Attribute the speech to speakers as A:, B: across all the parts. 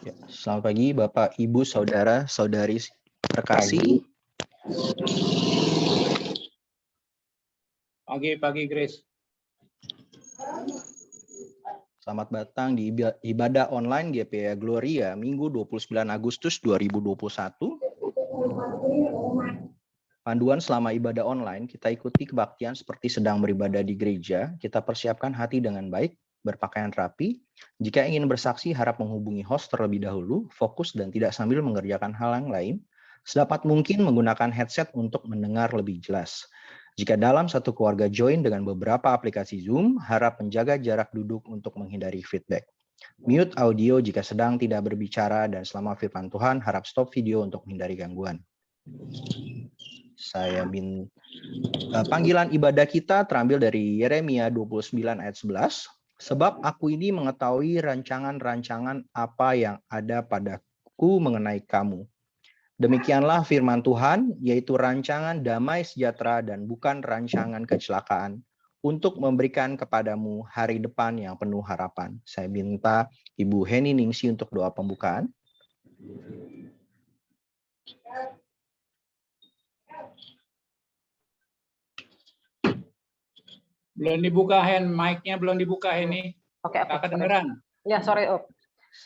A: Ya, selamat pagi Bapak, Ibu, Saudara, Saudari terkasih.
B: Pagi Grace.
A: Selamat datang di ibadah online GPA Gloria Minggu 29 Agustus 2021. Panduan selama ibadah online, kita ikuti kebaktian seperti sedang beribadah di gereja. Kita persiapkan hati dengan baik, berpakaian rapi. Jika ingin bersaksi, harap menghubungi host terlebih dahulu, fokus dan tidak sambil mengerjakan hal yang lain. Sedapat mungkin menggunakan headset untuk mendengar lebih jelas. Jika dalam satu keluarga join dengan beberapa aplikasi Zoom, harap menjaga jarak duduk untuk menghindari feedback. Mute audio jika sedang tidak berbicara dan selama firman Tuhan, harap stop video untuk menghindari gangguan. Panggilan ibadah kita terambil dari Yeremia 29 ayat 11. Sebab aku ini mengetahui rancangan-rancangan apa yang ada padaku mengenai kamu. Demikianlah firman Tuhan, yaitu rancangan damai sejahtera dan bukan rancangan kecelakaan, untuk memberikan kepadamu hari depan yang penuh harapan. Saya minta Ibu Heni Ningsi untuk doa pembukaan.
B: Belum dibuka mic-nya belum dibuka ini.
C: Oke,
B: Kakak kedengeran?
C: Ya, sorry, Op.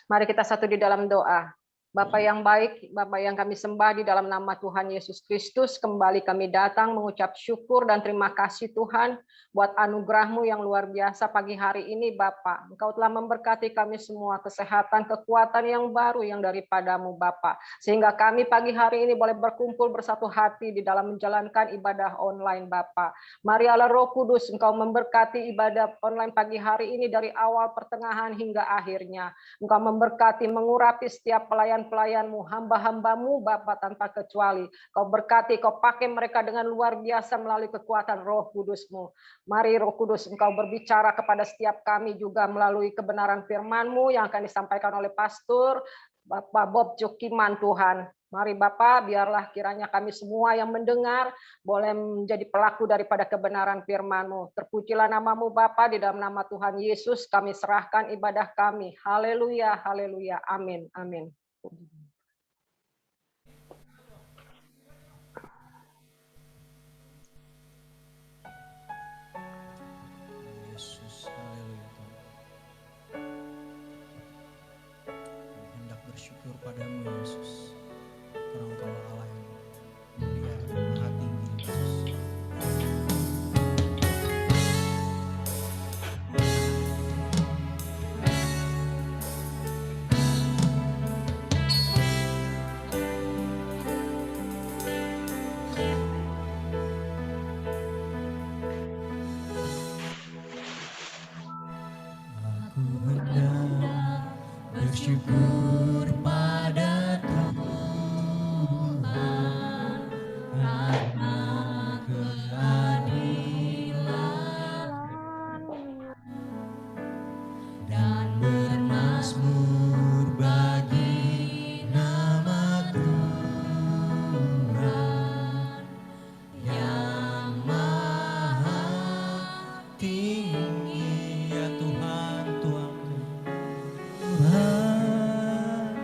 C: Mari kita satu di dalam doa. Bapa yang baik, Bapa yang kami sembah di dalam nama Tuhan Yesus Kristus, kembali kami datang mengucap syukur dan terima kasih Tuhan buat anugerah-Mu yang luar biasa pagi hari ini Bapa. Engkau telah memberkati kami semua kesehatan, kekuatan yang baru yang daripada-Mu Bapa. Sehingga kami pagi hari ini boleh berkumpul bersatu hati di dalam menjalankan ibadah online Bapa. Mari Allah Roh Kudus, Engkau memberkati ibadah online pagi hari ini dari awal, pertengahan hingga akhirnya. Engkau memberkati, mengurapi setiap pelayan-pelayan-Mu, hamba-hamba-Mu Bapa tanpa kecuali. Kau berkati, Kau pakai mereka dengan luar biasa melalui kekuatan Roh Kudus-Mu. Mari Roh Kudus, Engkau berbicara kepada setiap kami juga melalui kebenaran firman-Mu yang akan disampaikan oleh Pastor Bapak Bob Jokiman Tuhan. Mari Bapak, biarlah kiranya kami semua yang mendengar boleh menjadi pelaku daripada kebenaran firman-Mu. Terpujilah nama-Mu Bapa, di dalam nama Tuhan Yesus kami serahkan ibadah kami. Haleluya, haleluya, amin, amin.
D: Yesus, haleluya Tuhan. Hendak bersyukur padamu Yesus. Karena Engkau Allah yang mulia dan maha tinggi Yesus. Aku hendak bersyukur pada Tuhan karena keadilan dan bermazmur bagi nama Tuhan yang maha tinggi. Ya Tuhan, Tuhan, Tuhan,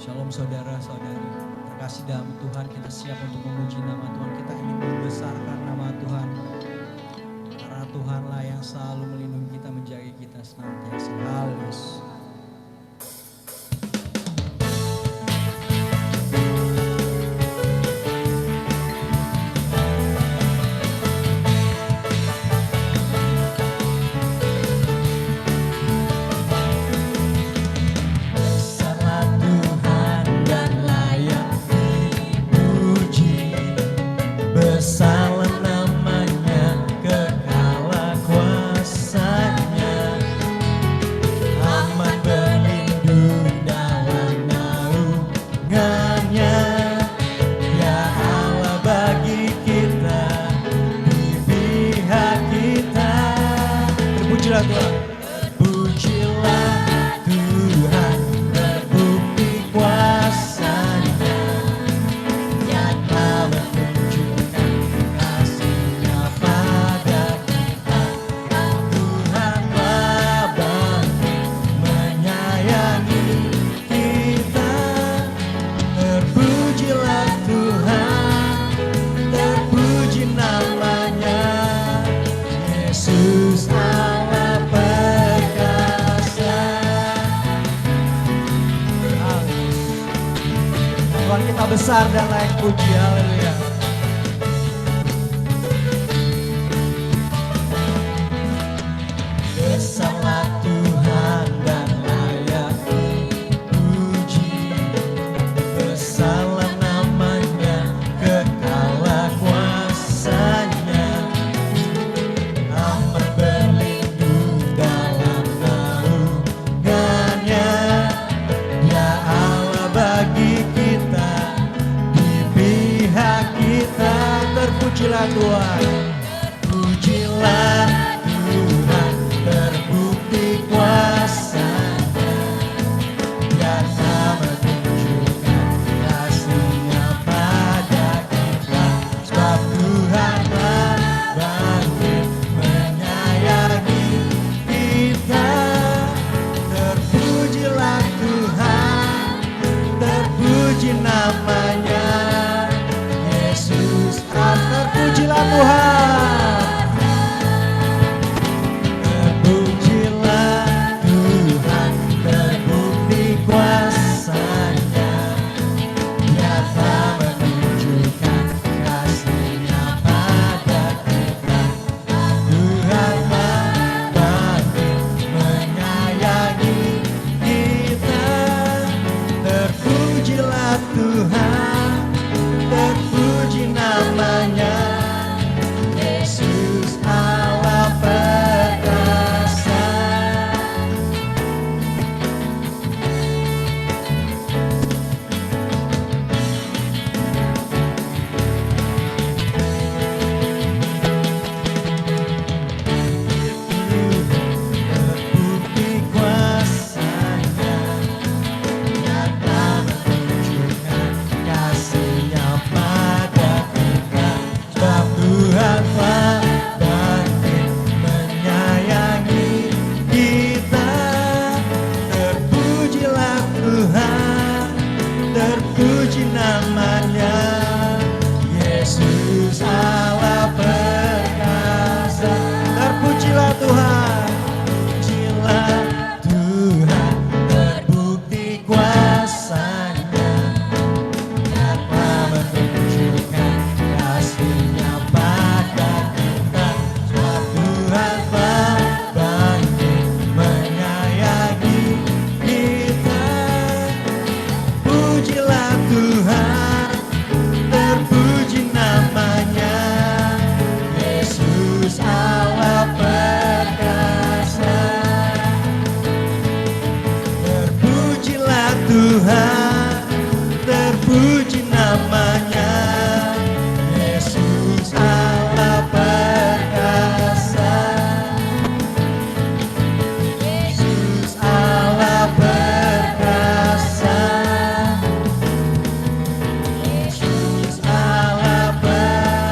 D: Shalom saudara-saudari, terkasih dalam Tuhan, kita siap untuk memuji nama Tuhan. Kita ingin membesarkan nama Tuhan, karena Tuhanlah yang selalu melindungi kita, menjaga kita senantiasa. Halus. Besar dan layak puji, haleluya. Besarlah Tuhan dan layak puji, besarlah namanya, kekalah kuasanya, amat berlindung dalam naungannya, Dia Allah bagi kita, kita. Terpujilah Tuhan, pujilah Tuhan, terbukti kuasa-Nya, Dia menunjukkan kasih-Nya pada kita. Sebab Tuhanlah bangkit menyayangi kita. Terpujilah Tuhan, terpuji namanya, terpujilah Tuhan, terpujilah Tuhan, terbukti kuasa-Nya, nyata menunjukkan kasih-Nya pada kita. Tuhanlah bangkit menyayangi kita. Terpujilah Tuhan, terpuji namanya, Yesus Allah perkasa. Terbukti kuasa-Nya, nyata menunjukkan kasih-Nya pada kita. Sebab Tuhanlah bangkit menyayangi kita. Terpujilah Tuhan, terpuji namanya, Yesus Allah perkasa. Terpujilah Tuhan, pujilah Tuhan, terbukti kuasa-Nya, nyata menunjukkan kasih-Nya pada kita. Sebab Tuhanlah bangkit menyayangi kita. Pujilah Tuhan, terpuji namanya, Yesus Allah perkasa. Terpujilah Tuhan, terpuji namanya, Yesus Allah perkasa. Yesus Allah perkasa. Yesus Allah perkasa.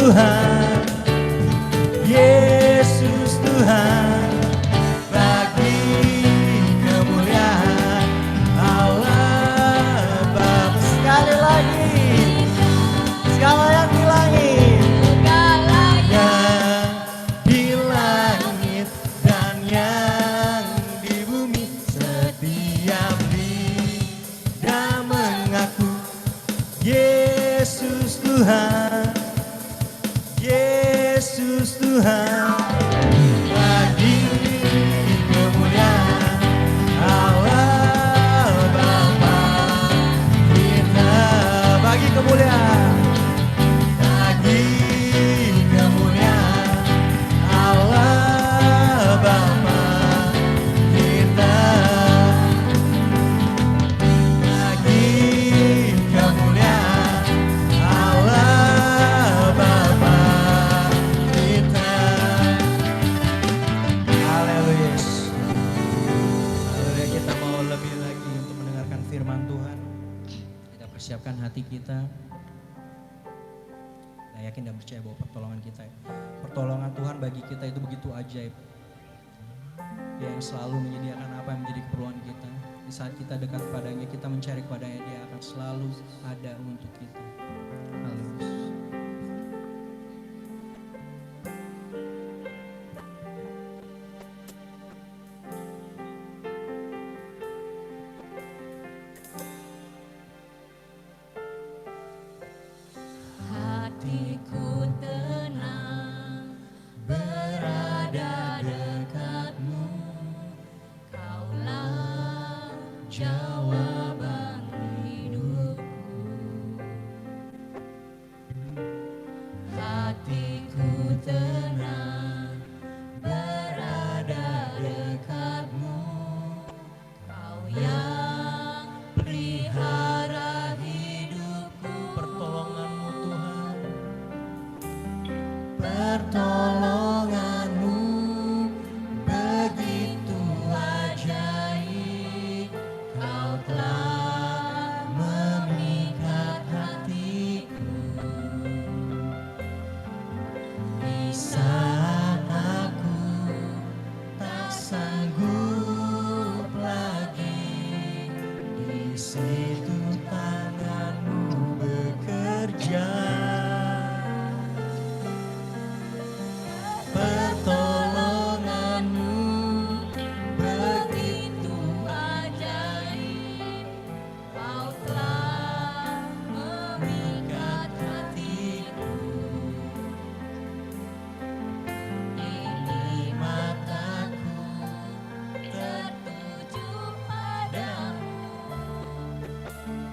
D: Tuhan, Yesus Tuhan, bagi kemuliaan Allah Bapa. Sekali lagi, segala yang di langit, yang di langit dan yang di bumi, setiap lidah mengaku Yesus Tuhan, Yesus Tuhan, bagi kemuliaan Allah Bapa. Kita bagi kemuliaan, bagi kemuliaan Allah Bapa. Kita bagi kemuliaan Allah Bapa kita. Haleluya. Haleluya, kita mau lebih lagi untuk mendengarkan firman Tuhan. Kita persiapkan hati kita. Kita yakin dan percaya bahwa pertolongan Tuhan bagi kita itu begitu ajaib. Dia yang selalu menyediakan apa yang menjadi keperluan kita. Di saat kita dekat padanya, kita mencari kepadanya, dia akan selalu ada untuk kita. Haleluya.
E: Hatiku tenang berada dekatmu, Kaulah jawaban hidupku. Hatiku tenang berada dekatmu, Kau yang pelihara hidupku.
D: Pertolonganmu Tuhan,
E: Pertolonganmu begitu ajaib, Kau telah memikat hatiku. Di saat aku tak sanggup lagi, di situ tanganmu bekerja. Pertolonganmu begitu ajaib, Kau telah memikat hatiku. Ini mataku tertuju padamu,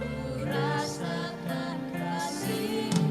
E: ku rasakan kasih-Mu.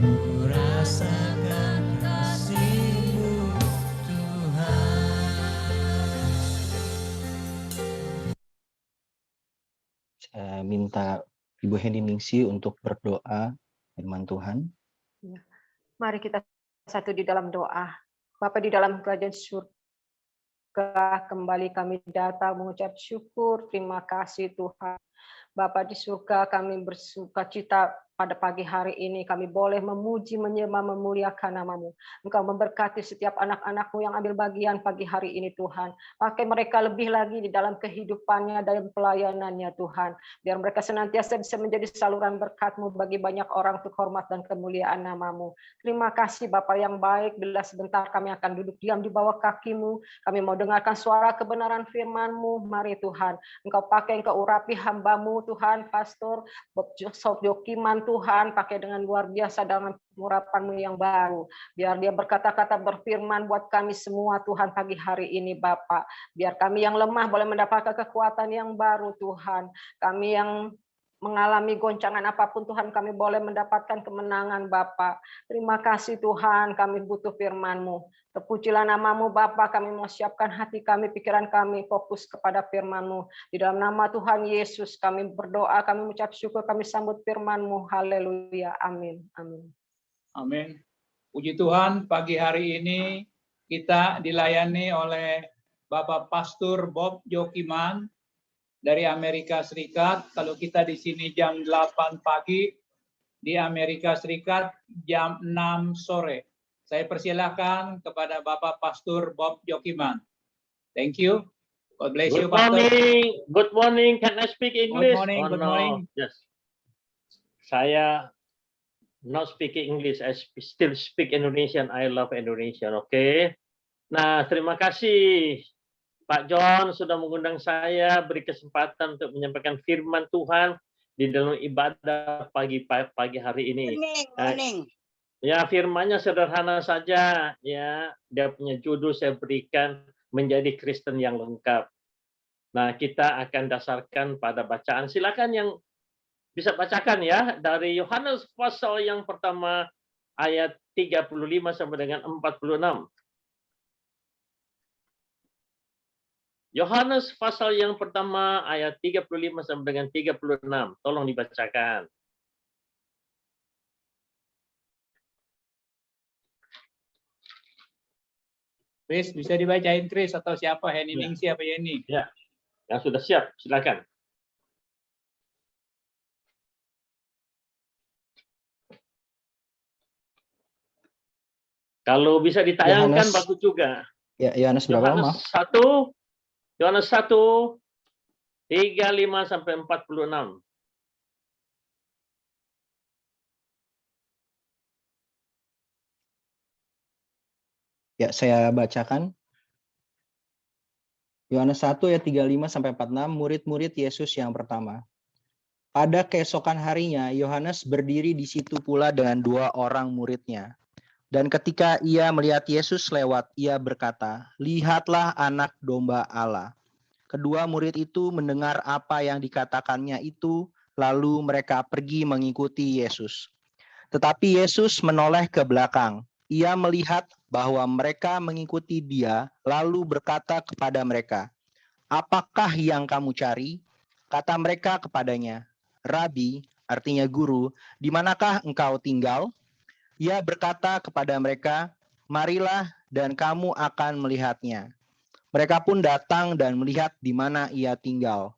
E: ku rasakan kasih-Mu Tuhan.
A: Saya minta Ibu Henny Ningsi untuk berdoa firman Tuhan.
C: Mari kita satu di dalam doa. Bapa di dalam kerajaan surga, kembali kami datang mengucap syukur, terima kasih Tuhan. Bapa di surga, kami bersuka cita pada pagi hari ini. Kami boleh memuji, menyembah, memuliakan nama-Mu. Engkau memberkati setiap anak-anak-Mu yang ambil bagian pagi hari ini Tuhan. Pakai mereka lebih lagi di dalam kehidupannya, dalam pelayanannya Tuhan. Biar mereka senantiasa bisa menjadi saluran berkat-Mu bagi banyak orang untuk hormat dan kemuliaan nama-Mu. Terima kasih Bapa yang baik. Bila sebentar kami akan duduk diam di bawah kaki-Mu. Kami mau dengarkan suara kebenaran firman-Mu. Mari Tuhan, Engkau pakai, Engkau urapi hamba-Mu Tuhan, Pastor Bob Jokiman Tuhan, pakai dengan luar biasa dalam urapan-Mu yang baru. Biar dia berkata-kata berfirman buat kami semua Tuhan pagi hari ini Bapak. Biar kami yang lemah boleh mendapatkan kekuatan yang baru Tuhan. Kami yang mengalami goncangan apapun Tuhan, kami boleh mendapatkan kemenangan Bapa. Terima kasih Tuhan, kami butuh firman-Mu. Terpujilah nama-Mu Bapa, kami mau siapkan hati kami, pikiran kami, fokus kepada firman-Mu. Di dalam nama Tuhan Yesus kami berdoa, kami mengucap syukur, kami sambut firman-Mu. Haleluya, amin. Amin.
B: Amin. Puji Tuhan, pagi hari ini kita dilayani oleh Bapak Pastor Bob Jokiman dari Amerika Serikat. Kalau kita di sini jam 8 pagi, di Amerika Serikat jam 6 sore. Saya persilakan kepada Bapak Pastor Bob Jokiman. Thank you. God bless you,
F: Good
B: Pastor.
F: morning. Good morning. Can I speak English?
B: morning,
F: Oh,
B: good
F: no.
B: morning.
F: Yes. Saya not speaking English. I still speak Indonesian. I love Indonesian. Okay. Nah, terima kasih Pak John sudah mengundang saya, beri kesempatan untuk menyampaikan firman Tuhan di dalam ibadah pagi hari ini.
G: Morning.
F: Ya, firmannya sederhana saja, ya. Dia punya judul saya berikan menjadi Kristen yang lengkap. Nah, kita akan dasarkan pada bacaan. Silakan yang bisa bacakan ya dari Yohanes pasal yang pertama ayat 35 sampai dengan 46. Yohanes pasal yang pertama ayat 35 sampai dengan 36. Tolong dibacakan.
B: Chris, bisa dibacain Chris atau siapa? Henny
F: Ya.
B: Ningsi apa Yeni?
F: Ya, yang sudah siap, silakan. Kalau bisa ditayangkan
A: Yohanes.
F: bagus juga.
A: Ya, Yohanes berapa? Maaf.
F: Yohanes 1, 35 sampai 46.
A: Ya, saya bacakan. Yohanes 1 ayat 35 sampai 46, murid-murid Yesus yang pertama. Pada keesokan harinya, Yohanes berdiri di situ pula dengan 2 orang muridnya. Dan ketika ia melihat Yesus lewat, ia berkata, "Lihatlah anak domba Allah." Kedua murid itu mendengar apa yang dikatakannya itu, lalu mereka pergi mengikuti Yesus. Tetapi Yesus menoleh ke belakang. Ia melihat bahwa mereka mengikuti dia, lalu berkata kepada mereka, "Apakah yang kamu cari?" Kata mereka kepadanya, "Rabi," artinya guru, "di manakah engkau tinggal?" Ia berkata kepada mereka, "Marilah dan kamu akan melihatnya." Mereka pun datang dan melihat di mana ia tinggal.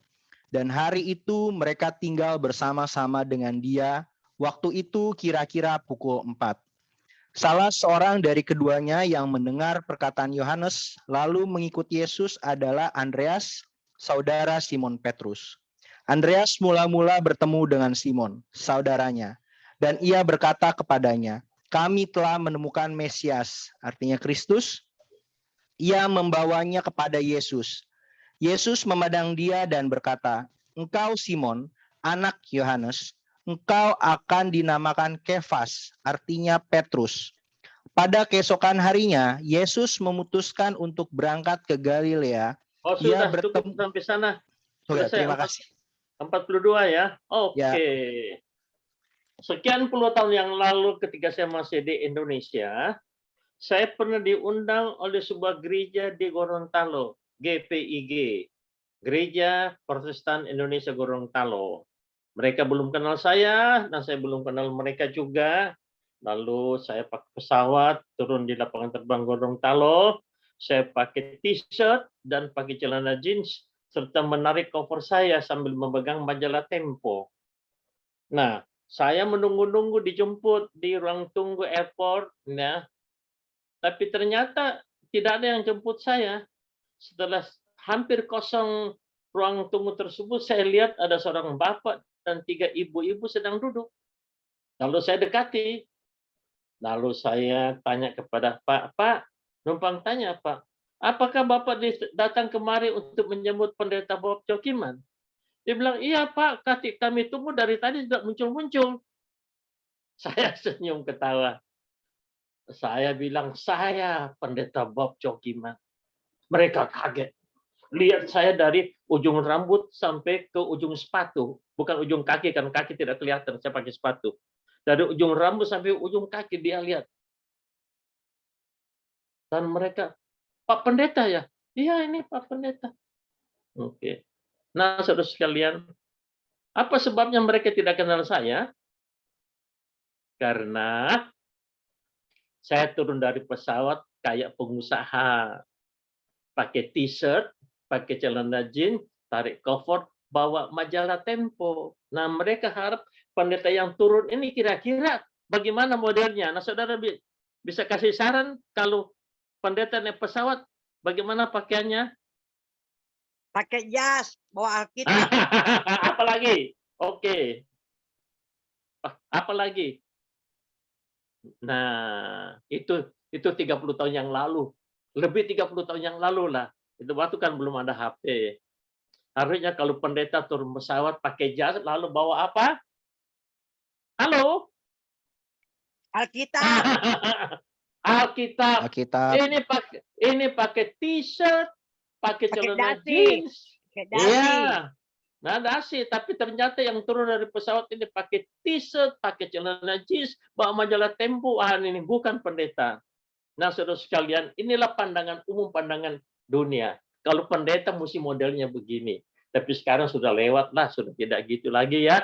A: Dan hari itu mereka tinggal bersama-sama dengan dia. Waktu itu kira-kira pukul 4. Salah seorang dari keduanya yang mendengar perkataan Yohanes lalu mengikuti Yesus adalah Andreas, saudara Simon Petrus. Andreas mula-mula bertemu dengan Simon, saudaranya, dan ia berkata kepadanya, "Kami telah menemukan Mesias," artinya Kristus. Ia membawanya kepada Yesus. Yesus memandang dia dan berkata, "Engkau Simon, anak Yohanes, engkau akan dinamakan Kefas," artinya Petrus. Pada keesokan harinya, Yesus memutuskan untuk berangkat ke Galilea.
F: Oh,
A: Ia
F: sudah cukup sampai sana.
A: Oh, ya,
F: Selesai,
A: terima kasih.
F: 42 ya. Oke.
A: Ya.
F: sekian puluh tahun yang lalu ketika saya masih di Indonesia, saya pernah diundang oleh sebuah gereja di Gorontalo, GPIG, Gereja Protestan Indonesia Gorontalo. Mereka belum kenal saya, dan saya belum kenal mereka juga. Lalu saya pakai pesawat, turun di lapangan terbang Gorontalo, saya pakai t-shirt dan pakai celana jeans, serta menarik cover saya sambil memegang majalah Tempo. Nah, saya menunggu-nunggu dijemput di ruang tunggu airport, ya. Tapi ternyata tidak ada yang jemput saya. Setelah hampir kosong ruang tunggu tersebut, saya lihat ada seorang bapak dan 3 ibu-ibu sedang duduk. Lalu saya dekati. Lalu saya tanya kepada Pak, numpang tanya Pak, apakah Bapak datang kemari untuk menyambut Pendeta Bob Jokiman? Dia bilang, iya Pak, kami tunggu dari tadi tidak muncul-muncul. Saya senyum ketawa. Saya bilang, saya Pendeta Bob Jokiman. Mereka kaget. Lihat saya dari ujung rambut sampai ke ujung sepatu. Bukan ujung kaki, karena kaki tidak kelihatan, saya pakai sepatu. Dari ujung rambut sampai ujung kaki dia lihat. Dan mereka, Pak Pendeta ya? Iya ini Pak Pendeta. Oke. Nah saudara sekalian, apa sebabnya mereka tidak kenal saya? Karena saya turun dari pesawat kayak pengusaha. Pakai t-shirt, pakai celana jeans, tarik cover, bawa majalah Tempo. Nah mereka harap pendeta yang turun ini kira-kira bagaimana modelnya. Nah saudara bisa kasih saran kalau pendeta naik pesawat, bagaimana pakaiannya?
G: Pakai jas, bawa Alkitab.
F: Apalagi? Oke. Apalagi? Nah, itu 30 tahun yang lalu. Lebih 30 tahun yang lalu lah. Itu waktu kan belum ada HP. Harusnya kalau pendeta turun pesawat pakai jas, lalu bawa apa? Halo?
G: Alkitab.
F: Alkitab.
A: Alkitab.
F: Ini pakai t-shirt, pakai celana jeans.
G: Pakai dasi.
F: Iya. Nah, dasi, tapi ternyata yang turun dari pesawat ini pakai t-shirt, pakai celana jeans, bawa majalah Tempo. Ah, ini bukan pendeta. Nah, saudara sekalian, inilah pandangan umum, pandangan dunia. Kalau pendeta mesti modelnya begini. Tapi sekarang sudah lewat lah, sudah tidak gitu lagi ya.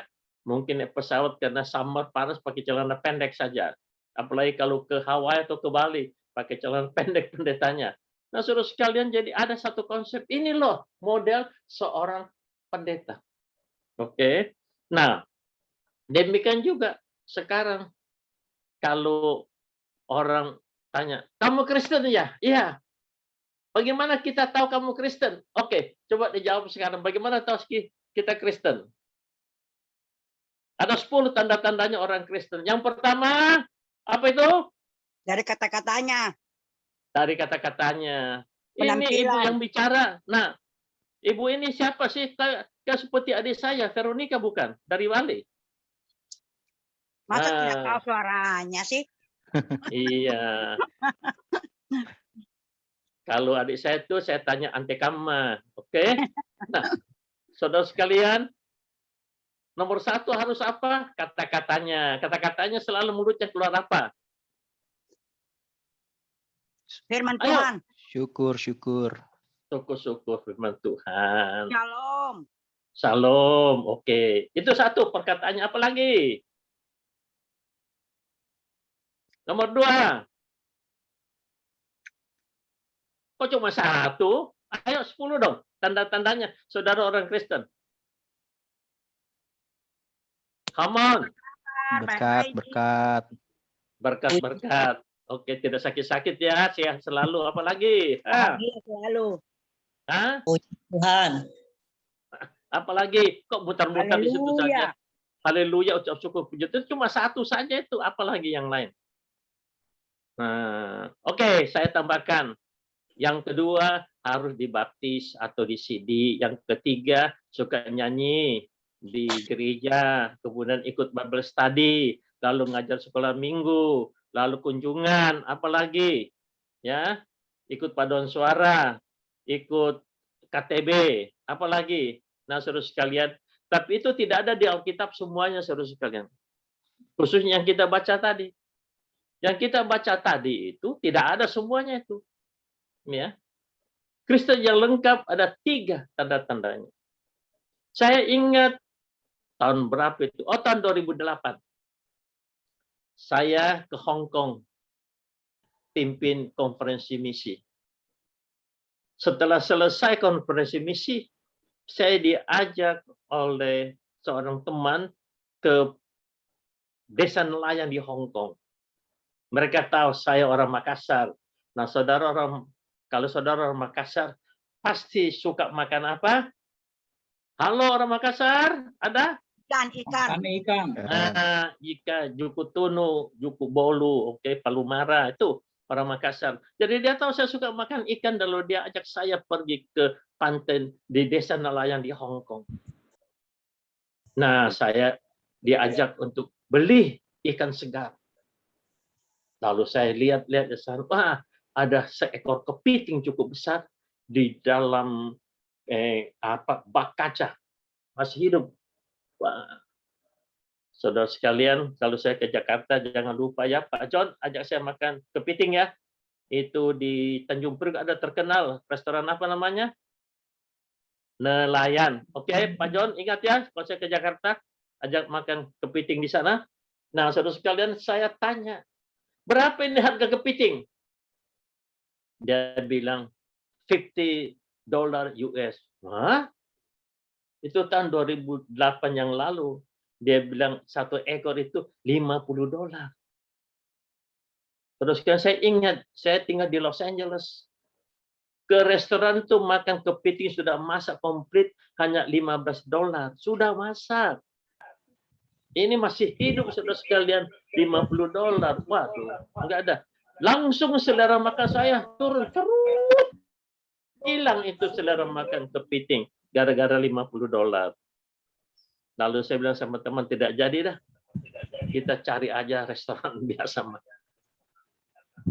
F: Mungkin pesawat karena summer panas pakai celana pendek saja. Apalagi kalau ke Hawaii atau ke Bali, pakai celana pendek pendetanya. Nah, saudara sekalian, jadi ada satu konsep. Ini loh model seorang pendeta. Oke. Nah, demikian juga sekarang kalau orang tanya, kamu Kristen ya? Iya. Bagaimana kita tahu kamu Kristen? Oke, coba dijawab sekarang. Bagaimana tahu kita Kristen? Ada 10 tanda-tandanya orang Kristen. Yang pertama, apa itu?
G: Dari kata-katanya.
F: Dari kata-katanya. Ini
G: Penampilan.
F: ibu yang bicara. Nah, ibu ini siapa sih? Kayak seperti adik saya, Veronica bukan? Dari Bali.
G: Masa tidak tahu suaranya sih?
F: Iya. Kalau adik saya itu saya tanya antekama, oke? Nah, saudara sekalian, nomor 1 harus apa? Kata-katanya. Kata-katanya selalu mulutnya keluar apa?
G: Firman
F: Ayo.
G: Tuhan.
A: Syukur.
F: Syukur firman Tuhan.
G: Shalom.
F: Shalom, oke. Itu 1 perkataannya. Apa lagi? Nomor 2. Kok cuma 1? Ayo 10 dong. Tanda-tandanya saudara orang Kristen. Come on. Berkat. Oke, tidak sakit-sakit ya. Sehat selalu. Apa lagi?
G: Selalu.
F: Hah?
E: Puji Tuhan.
F: Apalagi? Kok mutar-mutar di situ
G: Haleluya.
F: saja? Haleluya, ucap syukur puji Tuhan. Cuma 1 saja itu. Apalagi yang lain? Nah, oke, saya tambahkan. Yang kedua, harus dibaptis atau disidi. Yang ketiga, suka nyanyi di gereja, kemudian ikut Bible study, lalu ngajar sekolah minggu, lalu kunjungan, apalagi ya, ikut paduan suara, ikut KTB, apalagi. Nah, saudara sekalian, tapi itu tidak ada di Alkitab semuanya, saudara sekalian. Khususnya yang kita baca tadi. Yang kita baca tadi itu tidak ada semuanya itu. Ya. Kristen yang lengkap ada 3 tanda-tandanya. Saya ingat tahun berapa itu? Oh, tahun 2008. Saya ke Hong Kong pimpin konferensi misi. Setelah selesai konferensi misi, saya diajak oleh seorang teman ke desa nelayan di Hong Kong. Mereka tahu saya orang Makassar. Nah, kalau saudara orang Makassar, pasti suka makan apa? Halo orang Makassar, ada?
G: Ikan.
B: Ikan.
F: Nah, ikan, juku tunu, juku bolu, oke, palumara, itu orang Makassar. Jadi dia tahu saya suka makan ikan, lalu dia ajak saya pergi ke pantai di desa nelayan di Hong Kong. Nah, saya diajak untuk beli ikan segar. Lalu saya lihat-lihat di sana, wah, ada seekor kepiting cukup besar di dalam bak kaca, masih hidup. Wah. Saudara sekalian, kalau saya ke Jakarta, jangan lupa ya, Pak John ajak saya makan kepiting ya. Itu di Tanjung Priok ada terkenal, restoran apa namanya? Nelayan. Oke, Pak John, ingat ya, kalau saya ke Jakarta, ajak makan kepiting di sana. Nah, saudara sekalian, saya tanya, berapa ini harga kepiting? Dia bilang, $50 US. Hah? Itu tahun 2008 yang lalu. Dia bilang 1 ekor itu $50. Terus kan saya ingat, saya tinggal di Los Angeles. Ke restoran itu makan kepiting sudah masak komplit hanya $15. Sudah masak. Ini masih hidup saudara sekalian $50. Waduh, enggak ada. Langsung selera makan saya turun terus. Hilang itu selera makan kepiting gara-gara $50. Lalu saya bilang sama teman, tidak jadi dah. Kita cari aja restoran biasa.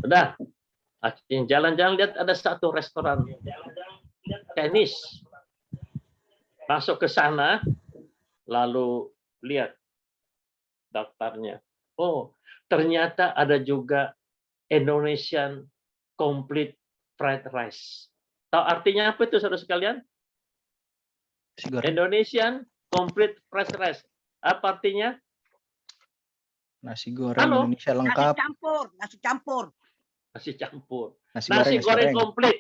F: Udah. Akhirnya jalan-jalan lihat ada satu restoran tenis. Masuk ke sana, lalu lihat daftarnya. Oh, ternyata ada juga Indonesian complete fried rice. Tahu artinya apa itu saudara sekalian? Indonesian complete fried rice. Apa artinya?
A: Nasi goreng Indonesia lengkap.
G: Nasi campur.
F: Nasi campur.
A: Nasi
F: goreng komplit.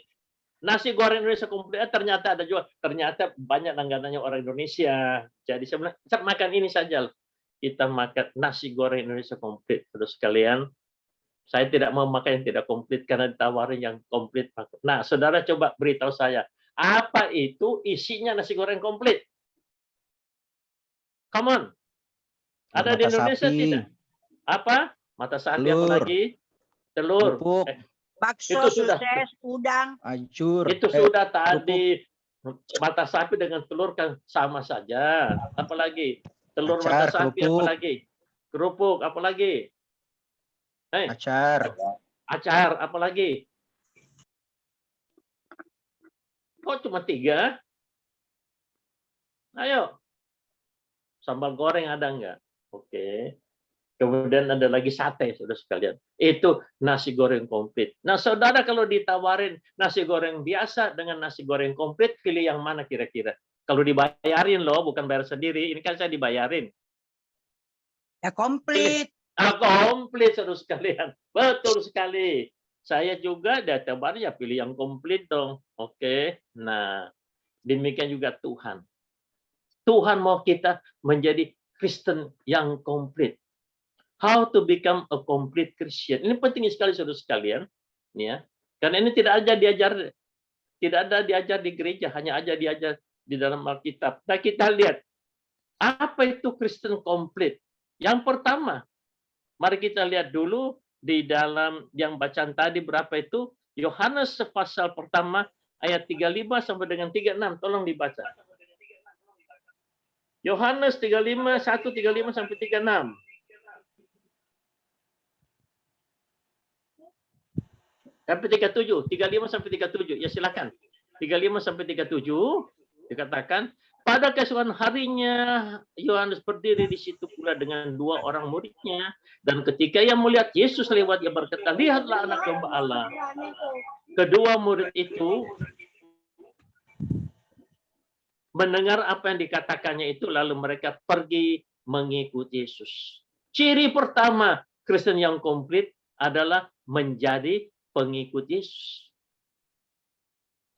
F: Nasi goreng Indonesia komplit. Ternyata ada juga. Ternyata banyak langganannya orang Indonesia. Jadi saya bilang, makan ini saja. Kita makan nasi goreng Indonesia komplit. Terus sekalian, saya tidak mau makan yang tidak komplit karena ditawarin yang komplit. Nah, saudara coba beritahu saya. Apa itu isinya nasi goreng komplit? Come on. Ada di Indonesia
A: sapi.
F: tidak? Apa? Mata sapi,
A: Telur.
F: apa lagi? Telur.
G: Bakso,
F: Itu sudah.
G: sosis, udang.
A: Hancur.
F: Itu sudah tadi. Mata sapi dengan telur kan sama saja. Apalagi? Telur
A: Acar,
F: mata sapi,
A: kerupuk.
F: apalagi? Kerupuk, apalagi?
A: Acar.
F: Acar, apalagi? Kok cuma 3? Ayo. Sambal goreng ada nggak? Oke. Kemudian ada lagi sate, saudara sekalian. Itu nasi goreng komplit. Nah, saudara kalau ditawarin nasi goreng biasa dengan nasi goreng komplit, pilih yang mana kira-kira? Kalau dibayarin loh, bukan bayar sendiri. Ini kan saya dibayarin.
G: Ya komplit.
F: Komplit, saudara sekalian. Betul sekali. Saya juga ditawarin ya pilih yang komplit dong. Oke. Nah, demikian juga Tuhan. Tuhan mau kita menjadi Kristen yang komplit. How to become a complete Christian. Ini penting sekali saudara sekalian, ya. Karena ini tidak ada diajar di gereja, hanya aja diajar di dalam Alkitab. Nah, kita lihat apa itu Kristen komplit. Yang pertama, mari kita lihat dulu di dalam yang bacaan tadi berapa itu? Yohanes pasal pertama ayat 35 sampai dengan 36. Tolong dibaca. Yohanes 35, 1:35 sampai 36. Sampai 37, 35 sampai 37. Ya silakan. 35 sampai 37 dikatakan, Pada keesokan harinya, Yohanes berdiri di situ pula dengan 2 orang muridnya. Dan ketika ia melihat Yesus lewat, ia berkata, lihatlah anak domba Allah. Kedua murid itu mendengar apa yang dikatakannya itu, lalu mereka pergi mengikuti Yesus. Ciri pertama Kristen yang komplit adalah menjadi pengikut Yesus.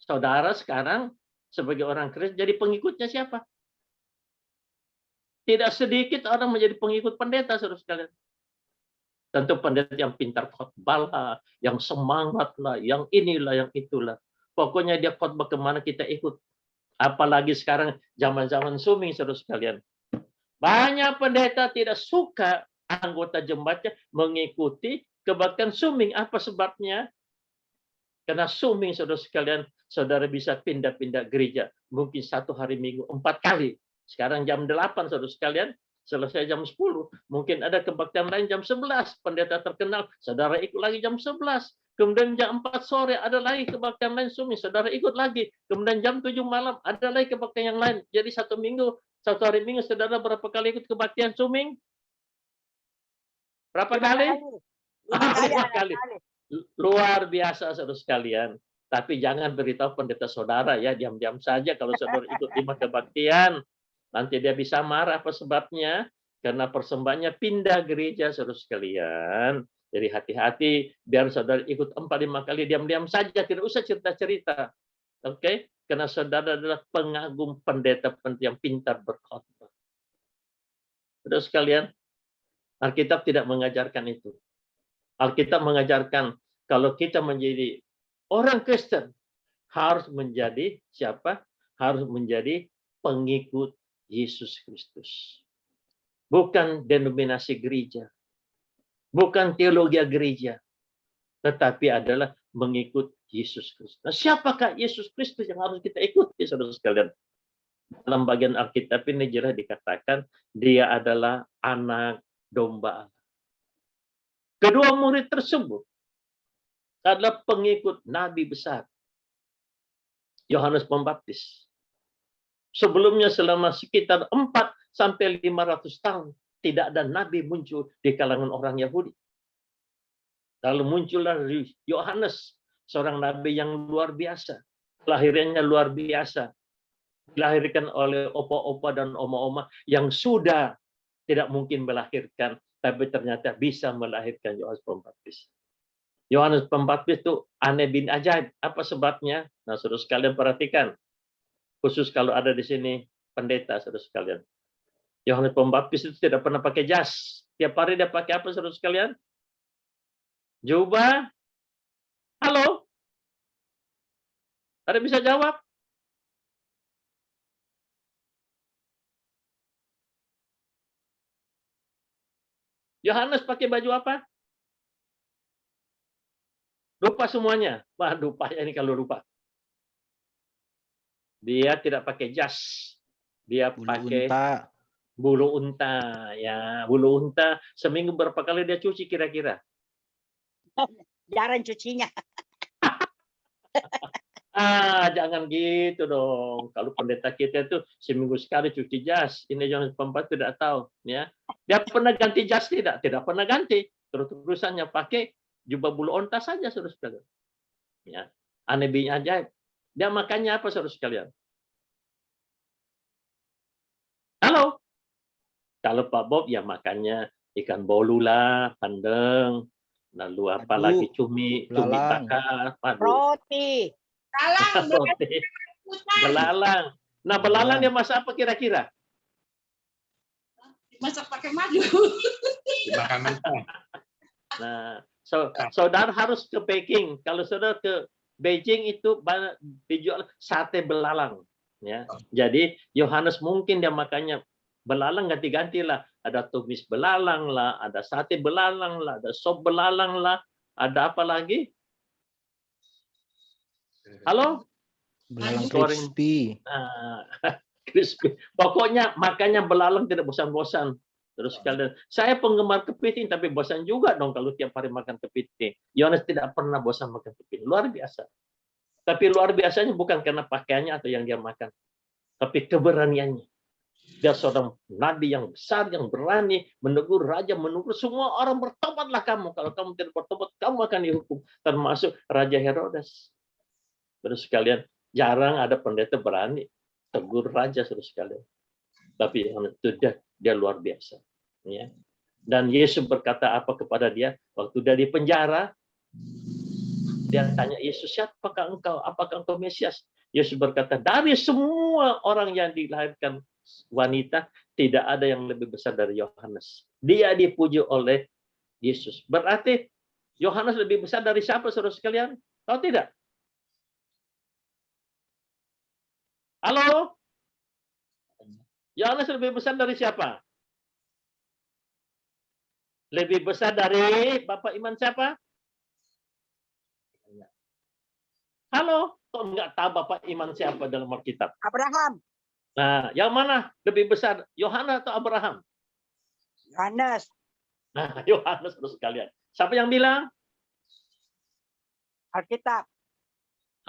F: Saudara sekarang sebagai orang Kristen jadi pengikutnya siapa? Tidak sedikit orang menjadi pengikut pendeta, saudara sekalian. Tentu pendeta yang pintar khotbah lah, yang semangat lah, yang inilah, yang itulah. Pokoknya dia khotbah kemana kita ikut. Apalagi sekarang zaman-zaman Zooming, saudara sekalian. Banyak pendeta tidak suka anggota jemaatnya mengikuti kebaktian Zooming. Apa sebabnya? Karena Zooming, saudara sekalian, saudara bisa pindah-pindah gereja. Mungkin 1 hari minggu 4 kali. Sekarang jam 8, saudara sekalian. Selesai jam 10. Mungkin ada kebaktian lain jam 11. Pendeta terkenal, saudara ikut lagi jam 11. Kemudian jam 4 sore ada lagi kebaktian lain Zooming. Saudara ikut lagi. Kemudian jam 7 malam ada lagi kebaktian yang lain. Jadi 1 hari minggu, saudara berapa kali ikut kebaktian Zooming? Berapa kali? 5 kali. Luar biasa, saudara sekalian. Tapi jangan beritahu pendeta saudara ya, diam-diam saja kalau saudara ikut 5 kebaktian. Nanti dia bisa marah. Apa sebabnya? Karena persembahannya pindah gereja, saudara sekalian. Jadi hati-hati, biar saudara ikut 4-5 kali, diam-diam saja, tidak usah cerita-cerita. Oke? Karena saudara adalah pengagum pendeta yang pintar berkhotbah. Saudara sekalian, Alkitab tidak mengajarkan itu. Alkitab mengajarkan kalau kita menjadi orang Kristen harus menjadi siapa? Harus menjadi pengikut Yesus Kristus. Bukan denominasi gereja. Bukan teologi gereja. Tetapi adalah mengikut Yesus Kristus. Nah, siapakah Yesus Kristus yang harus kita ikuti, saudara sekalian? Dalam bagian Alkitab ini jelas dikatakan dia adalah anak domba Allah. Kedua murid tersebut adalah pengikut Nabi besar, Yohanes Pembaptis. Sebelumnya selama sekitar 400-500 tahun, tidak ada Nabi muncul di kalangan orang Yahudi. Lalu muncullah Yohanes, seorang Nabi yang luar biasa. Kelahirannya luar biasa. Dilahirkan oleh opa-opa dan oma-oma yang sudah tidak mungkin melahirkan, tapi ternyata bisa melahirkan Yohanes Pembaptis. Yohanes Pembaptis itu aneh bin ajaib. Apa sebabnya? Nah, saudara sekalian perhatikan. Khusus kalau ada di sini pendeta, saudara sekalian. Yohanes Pembaptis itu tidak pernah pakai jas. Tiap hari dia pakai apa, saudara sekalian? Jubah. Halo? Ada bisa jawab? Yohanes pakai baju apa? Lupa semuanya. Wah, lupa ya ini kalau lupa. Dia tidak pakai jas. Dia pakai bulu unta. Ya, bulu unta. Seminggu berapa kali dia cuci kira-kira?
G: Jarang cucinya.
F: Jangan gitu dong. Kalau pendeta kita itu seminggu sekali cuci jas. Ini Yohanes Pembaptis tidak tahu. Ya, dia pernah ganti jas tidak? Tidak pernah ganti. Terus-terusannya pakai jubah bulu unta saja, saudara sekalian. Ya, aneh bin ajaib. Dia makannya apa, saudara sekalian? Halo? Kalau Pak Bob ya makannya ikan bolu lah, bandeng, lalu apa lagi cumi bakar,
G: Roti.
F: roti, belalang. Nah, belalang dia masak apa kira-kira?
H: Masak pakai madu.
I: Dimakan mentah.
F: Nah, saudara harus ke Peking. Kalau saudara ke Beijing itu dijual sate belalang. Ya, jadi Yohanes mungkin dia makannya belalang ganti-ganti lah. Ada tumis belalang lah, ada sate belalang lah, ada sop belalang lah, ada apa lagi? Halo?
A: Belalang crispy.
F: Crispy. Pokoknya makannya belalang tidak bosan-bosan. Terus kalian, saya penggemar kepiting tapi bosan juga dong kalau tiap hari makan kepiting. Yohanes tidak pernah bosan makan kepiting. Luar biasa. Tapi luar biasanya bukan karena pakaiannya atau yang dia makan. tapi keberaniannya. Dia seorang nabi yang besar, yang berani menegur raja, menegur semua orang, bertobatlah kamu. Kalau kamu tidak bertobat, kamu akan dihukum. Termasuk Raja Herodes. Terus sekalian, jarang ada pendeta berani tegur raja, terus sekalian. Tapi itu dia luar biasa. Ya. Dan Yesus berkata apa kepada dia? Waktu dia di penjara, dia tanya Yesus, siapakah engkau? Apakah engkau Mesias? Yesus berkata, dari semua orang yang dilahirkan wanita, tidak ada yang lebih besar dari Yohanes. Dia dipuji oleh Yesus. Berarti Yohanes lebih besar dari siapa, saudara sekalian? Tahu tidak? Halo? Yohanes lebih besar dari siapa? Lebih besar dari Bapak Iman siapa? Halo? Kok nggak tahu Bapak Iman siapa dalam Alkitab?
G: Abraham.
F: Nah, yang mana lebih besar? Yohanes atau Abraham?
G: Yohanes.
F: Nah, Yohanes terus sekalian. Siapa yang bilang?
G: Alkitab.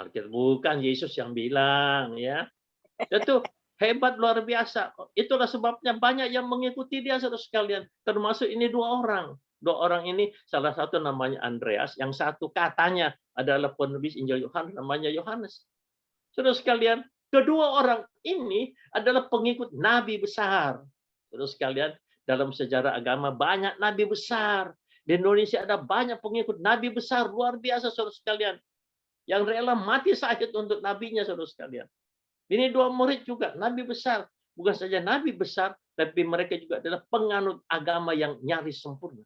F: Alkitab, bukan Yesus yang bilang, ya. Itu hebat, luar biasa. Itulah sebabnya banyak yang mengikuti dia, saudara sekalian. Termasuk ini dua orang. Dua orang ini, salah satu namanya Andreas, yang satu katanya adalah penulis Injil Yohanes, namanya Yohanes. Saudara sekalian, kedua orang ini adalah pengikut nabi besar. Saudara sekalian, dalam sejarah agama banyak nabi besar. Di Indonesia ada banyak pengikut nabi besar, luar biasa, saudara sekalian. Yang rela mati sakit untuk nabinya, saudara sekalian. Ini dua murid juga, nabi besar. Bukan saja nabi besar, tapi mereka juga adalah penganut agama yang nyaris sempurna.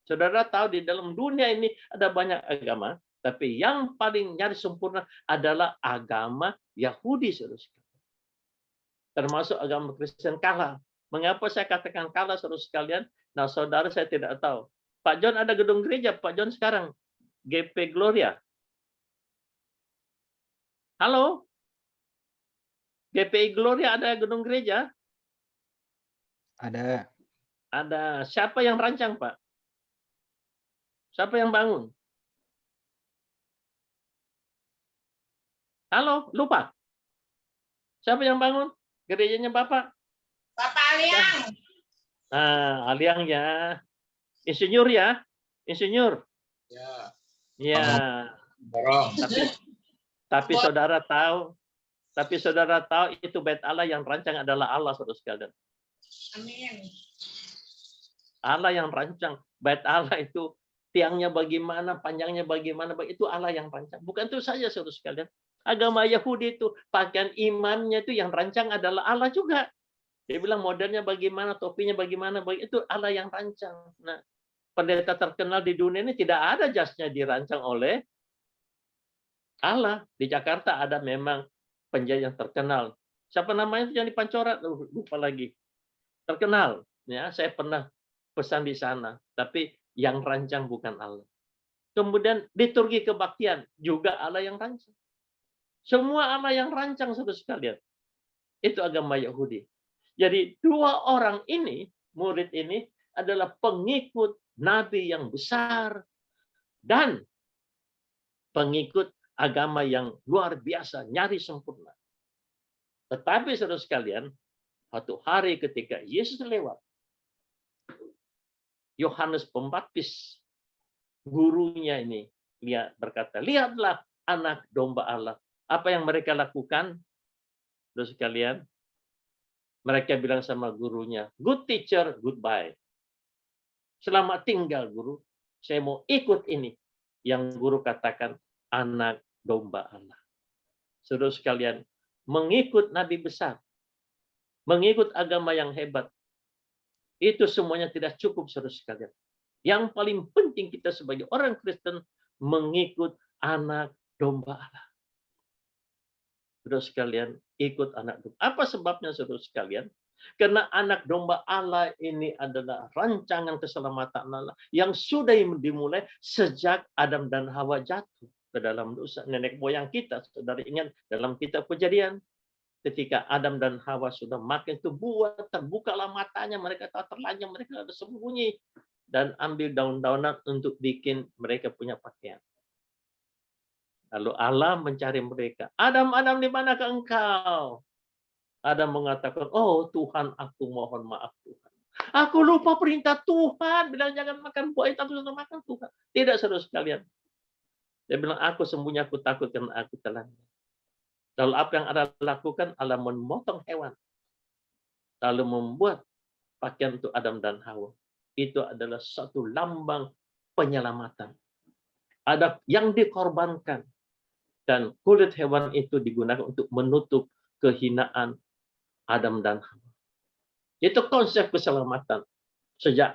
F: Saudara tahu di dalam dunia ini ada banyak agama, tapi yang paling nyaris sempurna adalah agama Yahudi, saudara sekalian. Termasuk agama Kristen kalah. Mengapa saya katakan kalah, saudara sekalian? Nah, saudara, saya tidak tahu. Pak John ada gedung gereja, Pak John sekarang. GP Gloria. Halo? GPI Gloria ada gedung gereja?
A: Ada.
F: Ada. Siapa yang rancang, Pak? Siapa yang bangun? Halo, lupa. Siapa yang bangun? Gerejanya Bapak?
H: Bapak Aliang.
F: Nah, Aliangnya. Insinyur ya? Insinyur.
I: Ya.
F: Ya.
I: Dorong.
F: Tapi saudara tahu itu bait Allah yang rancang adalah Allah, saudara sekalian.
H: Amin.
F: Allah yang rancang. Bait Allah itu tiangnya bagaimana, panjangnya bagaimana, itu Allah yang rancang. Bukan itu saja, saudara sekalian. Agama Yahudi itu, pakaian imamnya itu yang rancang adalah Allah juga. Dia bilang modelnya bagaimana, topinya bagaimana, itu Allah yang rancang. Nah, pendeta terkenal di dunia ini tidak ada jasnya dirancang oleh Allah. Di Jakarta ada memang penjahit yang terkenal. Siapa namanya itu yang di Pancoran? Lupa lagi. Terkenal. Ya, saya pernah pesan di sana. Tapi yang rancang bukan Allah. Kemudian liturgi kebaktian juga Allah yang rancang. Semua Allah yang rancang, saudara sekalian. Itu agama Yahudi. Jadi dua orang ini, murid ini adalah pengikut nabi yang besar dan pengikut agama yang luar biasa, nyaris sempurna. Tetapi saudara sekalian, satu hari ketika Yesus lewat, Yohanes Pembaptis, gurunya ini, dia berkata, lihatlah anak domba Allah. Apa yang mereka lakukan? Saudara sekalian, mereka bilang sama gurunya, good teacher, goodbye. Selamat tinggal guru, saya mau ikut ini. Yang guru katakan, anak domba Allah. Saudara sekalian, mengikut nabi besar, mengikut agama yang hebat, itu semuanya tidak cukup, saudara sekalian. Yang paling penting kita sebagai orang Kristen mengikut anak domba Allah. Saudara sekalian, ikut anak domba. Apa sebabnya, saudara sekalian? Karena anak domba Allah ini adalah rancangan keselamatan Allah yang sudah dimulai sejak Adam dan Hawa jatuh ke dalam dosa. Nenek moyang kita, saudara ingat dalam kitab Kejadian, ketika Adam dan Hawa sudah makan itu buah, terbukalah matanya, mereka tak terlanjang, mereka ada sembunyi dan ambil daun-daunan untuk bikin mereka punya pakaian. Lalu Allah mencari mereka. Adam, Adam, di manakah engkau? Ada mengatakan, oh Tuhan, aku mohon maaf Tuhan. Aku lupa perintah Tuhan. Bilang jangan makan buah itu, aku sudah makan Tuhan. Tidak, saudara sekalian. Dia bilang, aku sembunyi, aku takut karena aku telah. Lalu apa yang Allah lakukan? Allah memotong hewan. Lalu membuat pakaian untuk Adam dan Hawa. Itu adalah satu lambang penyelamatan. Ada yang dikorbankan. Dan kulit hewan itu digunakan untuk menutup kehinaan Adam dan Hawa. Itu konsep keselamatan. Sejak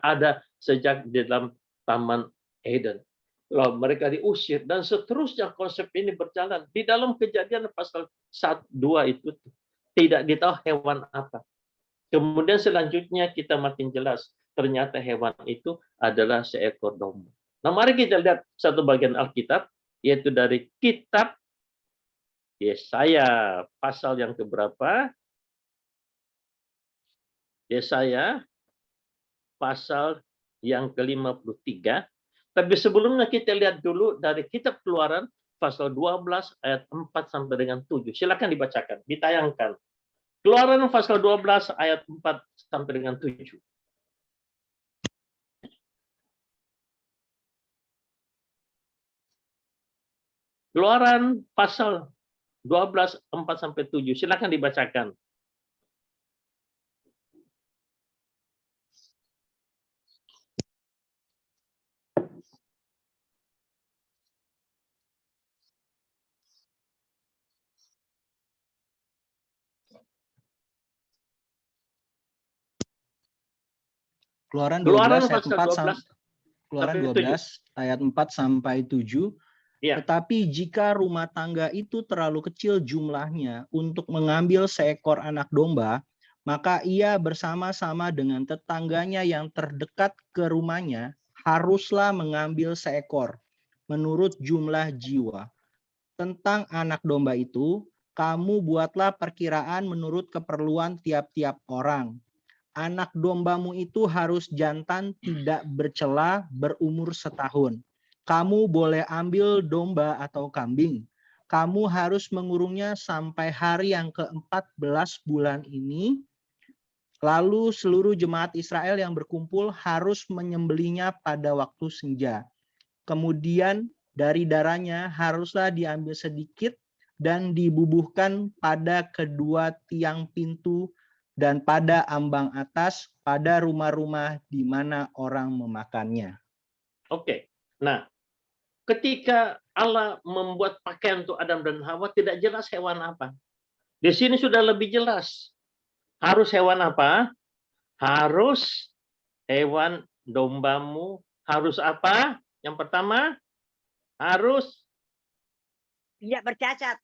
F: di dalam Taman Eden. Lalu mereka diusir dan seterusnya konsep ini berjalan. Di dalam Kejadian pasal 1-2 itu tidak ditahu hewan apa. Kemudian selanjutnya kita makin jelas. Ternyata hewan itu adalah seekor domba. Nah, mari kita lihat satu bagian Alkitab, yaitu dari kitab Yesaya pasal yang keberapa? Yesaya pasal yang ke-53. Tapi sebelumnya kita lihat dulu dari kitab Keluaran pasal 12 ayat 4 sampai dengan 7. Silakan dibacakan, ditayangkan. Keluaran pasal 12 ayat 4 sampai dengan 7. Keluaran pasal 12 4 sampai 7. Silakan dibacakan.
A: Keluaran
F: Keluaran
A: 12 ayat
F: pasal
A: 4
F: 12
A: Keluaran
F: sampai
A: 12 ayat 4 sampai 7.
F: Ya.
A: Tetapi jika rumah tangga itu terlalu kecil jumlahnya untuk mengambil seekor anak domba, maka ia bersama-sama dengan tetangganya yang terdekat ke rumahnya haruslah mengambil seekor menurut jumlah jiwa. Tentang anak domba itu, kamu buatlah perkiraan menurut keperluan tiap-tiap orang. Anak dombamu itu harus jantan, tidak bercela, berumur setahun. Kamu boleh ambil domba atau kambing. Kamu harus mengurungnya sampai hari yang ke-14 bulan ini. Lalu seluruh jemaat Israel yang berkumpul harus menyembelinya pada waktu senja. Kemudian dari darahnya haruslah diambil sedikit dan dibubuhkan pada kedua tiang pintu dan pada ambang atas pada rumah-rumah di mana orang memakannya.
F: Oke. Nah, ketika Allah membuat pakaian untuk Adam dan Hawa, tidak jelas hewan apa. Di sini sudah lebih jelas. Harus hewan apa? Harus hewan dombamu. Harus apa? Yang pertama, harus
G: Tidak bercacat.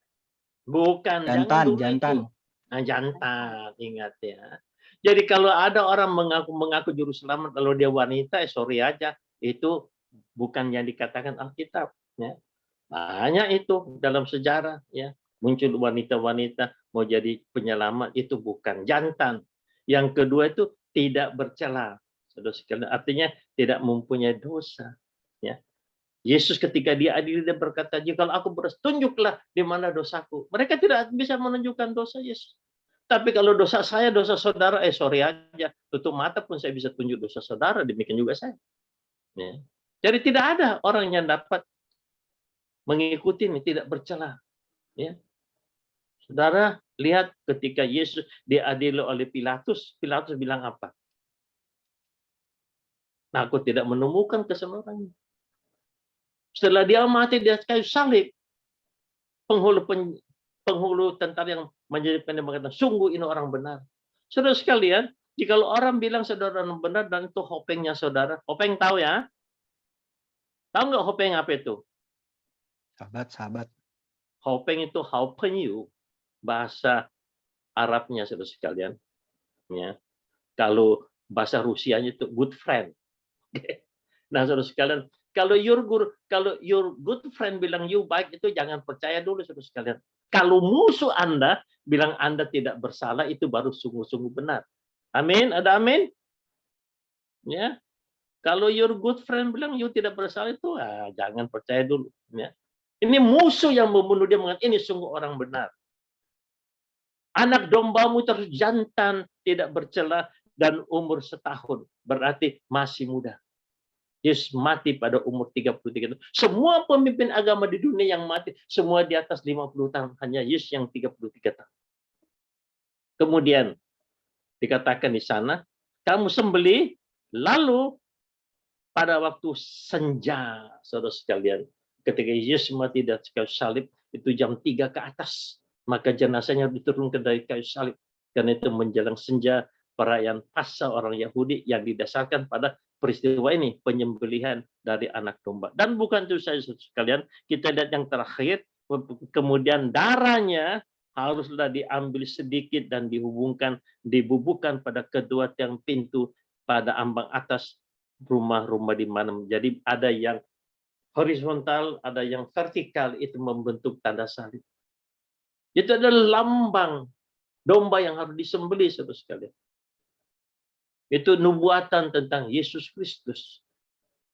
F: bukan.
A: Jantan,
F: Jangan dulu
A: jantan.
F: itu. Nah, jantan, ingat ya. Jadi kalau ada orang mengaku juru selamat, kalau dia wanita, sorry aja, itu bukan yang dikatakan Alkitab. Ya. Banyak itu dalam sejarah, ya, muncul wanita-wanita mau jadi penyelamat, itu bukan jantan. Yang kedua itu tidak bercela, artinya tidak mempunyai dosa. Ya. Yesus ketika dia adili, dia berkata, jika aku berdosa, tunjuklah di mana dosaku. Mereka tidak bisa menunjukkan dosa Yesus. Tapi kalau dosa saya, dosa saudara, sorry aja, tutup mata pun saya bisa tunjuk dosa saudara, demikian juga saya. Ya. Jadi tidak ada orang yang dapat mengikuti ini, tidak bercela. Ya. Saudara, lihat ketika Yesus diadili oleh Pilatus, Pilatus bilang apa? Nah, aku tidak menemukan kesalahannya. Setelah dia mati di atas kayu salib, penghulu tentara yang menjadi mengatakan, sungguh ini orang benar. Saudara sekalian, jika orang bilang saudara orang benar dan itu hopengnya saudara, hopeng tahu ya? Tahu nggak hopeng apa itu?
A: Sahabat.
F: Hopeng itu haupenyu, bahasa Arabnya saudara sekalian. Ya. Kalau bahasa Rusianya itu good friend. Nah, saudara sekalian, kalau your good friend bilang you baik, itu jangan percaya dulu, saudara sekalian. Kalau musuh Anda bilang Anda tidak bersalah, itu baru sungguh-sungguh benar. Amin? Ada amin? Ya. Kalau your good friend bilang you tidak bersalah, itu jangan percaya dulu. Ya. Ini musuh yang membunuh dia, mengatakan ini sungguh orang benar. Anak dombamu terjantan, tidak bercela, dan umur 1 tahun. Berarti masih muda. Yesus mati pada umur 33 tahun. Semua pemimpin agama di dunia yang mati, semua di atas 50 tahun. Hanya Yesus yang 33 tahun. Kemudian dikatakan di sana, kamu sembelih, lalu pada waktu senja, saudara sekalian, ketika Yesus mati di atas kayu salib, itu jam 3 ke atas, maka jenazahnya diturunkan dari kayu salib. Karena itu menjelang senja, perayaan Paskah orang Yahudi yang didasarkan pada peristiwa ini, penyembelihan dari anak domba. Dan bukan itu saja, saudara sekalian, kita lihat yang terakhir, kemudian darahnya haruslah diambil sedikit dan dibubuhkan pada kedua tiang pintu pada ambang atas rumah-rumah di mana. Jadi ada yang horizontal, ada yang vertikal, itu membentuk tanda salib. Itu adalah lambang domba yang harus disembelih, saudara sekalian. Itu nubuatan tentang Yesus Kristus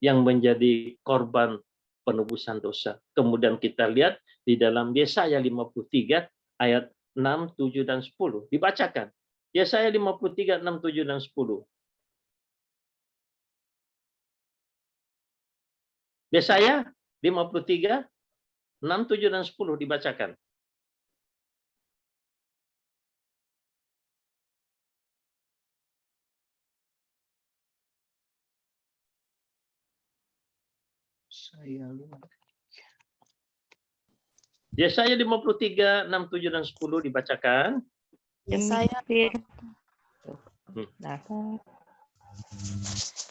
F: yang menjadi korban penebusan dosa. Kemudian kita lihat di dalam Yesaya 53 ayat 6, 7, dan 10. Dibacakan. Yesaya 53, 6, 7, dan 10. Yesaya 53, 6, 7, dan 10 dibacakan. Yesaya 53, 6, 7, dan 10 dibacakan.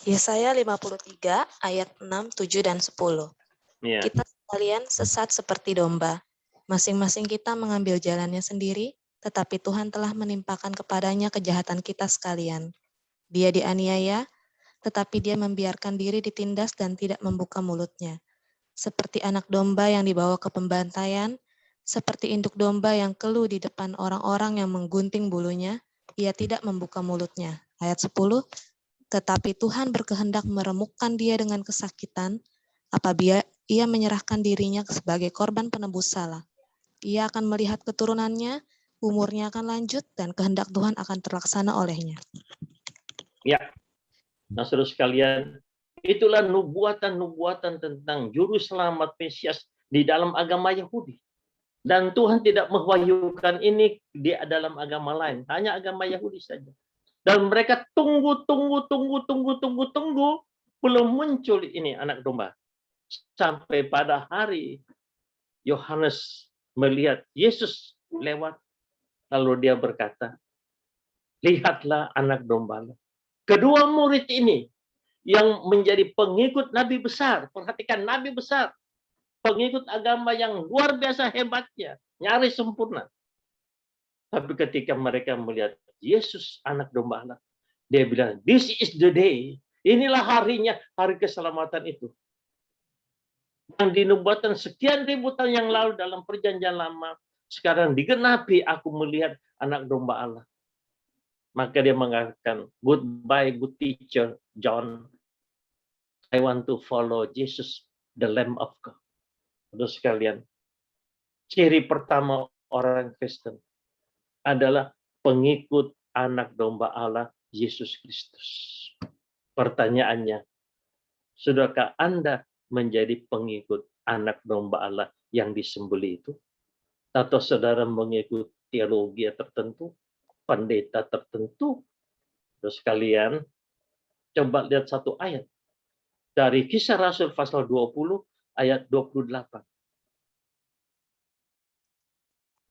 J: Yesaya 53 ayat 6, 7, dan 10.
F: Ya.
J: Kita sekalian sesat seperti domba. Masing-masing kita mengambil jalannya sendiri, tetapi Tuhan telah menimpakan kepadanya kejahatan kita sekalian. Dia dianiaya, tetapi dia membiarkan diri ditindas dan tidak membuka mulutnya. Seperti anak domba yang dibawa ke pembantaian, seperti induk domba yang keluh di depan orang-orang yang menggunting bulunya, ia tidak membuka mulutnya. Ayat 10, tetapi Tuhan berkehendak meremukkan dia dengan kesakitan, apabila ia menyerahkan dirinya sebagai korban penebus salah. Ia akan melihat keturunannya, umurnya akan lanjut, dan kehendak Tuhan akan terlaksana olehnya.
F: Ya, nah saudara sekalian, itulah nubuatan-nubuatan tentang juru selamat Mesias di dalam agama Yahudi. Dan Tuhan tidak mewahyukan ini di dalam agama lain, hanya agama Yahudi saja. Dan mereka tunggu, belum muncul ini anak domba. Sampai pada hari Yohanes melihat Yesus lewat, lalu dia berkata, lihatlah anak domba. Kedua murid ini yang menjadi pengikut Nabi besar, perhatikan Nabi besar, pengikut agama yang luar biasa hebatnya, nyaris sempurna. Tapi ketika mereka melihat Yesus anak domba Allah, dia bilang, this is the day. Inilah harinya, hari keselamatan itu. Yang dinubuatkan sekian ribu tahun yang lalu dalam perjanjian lama, sekarang digenapi, aku melihat anak domba Allah. Maka dia mengatakan, goodbye good teacher John. I want to follow Jesus, the Lamb of God. Saudara sekalian, ciri pertama orang Kristen adalah pengikut anak domba Allah, Yesus Kristus. Pertanyaannya, sudahkah Anda menjadi pengikut anak domba Allah yang disembelih itu? Atau saudara mengikut teologi tertentu, pendeta tertentu? Terus kalian coba lihat satu ayat dari Kisah Rasul pasal 20 ayat 28.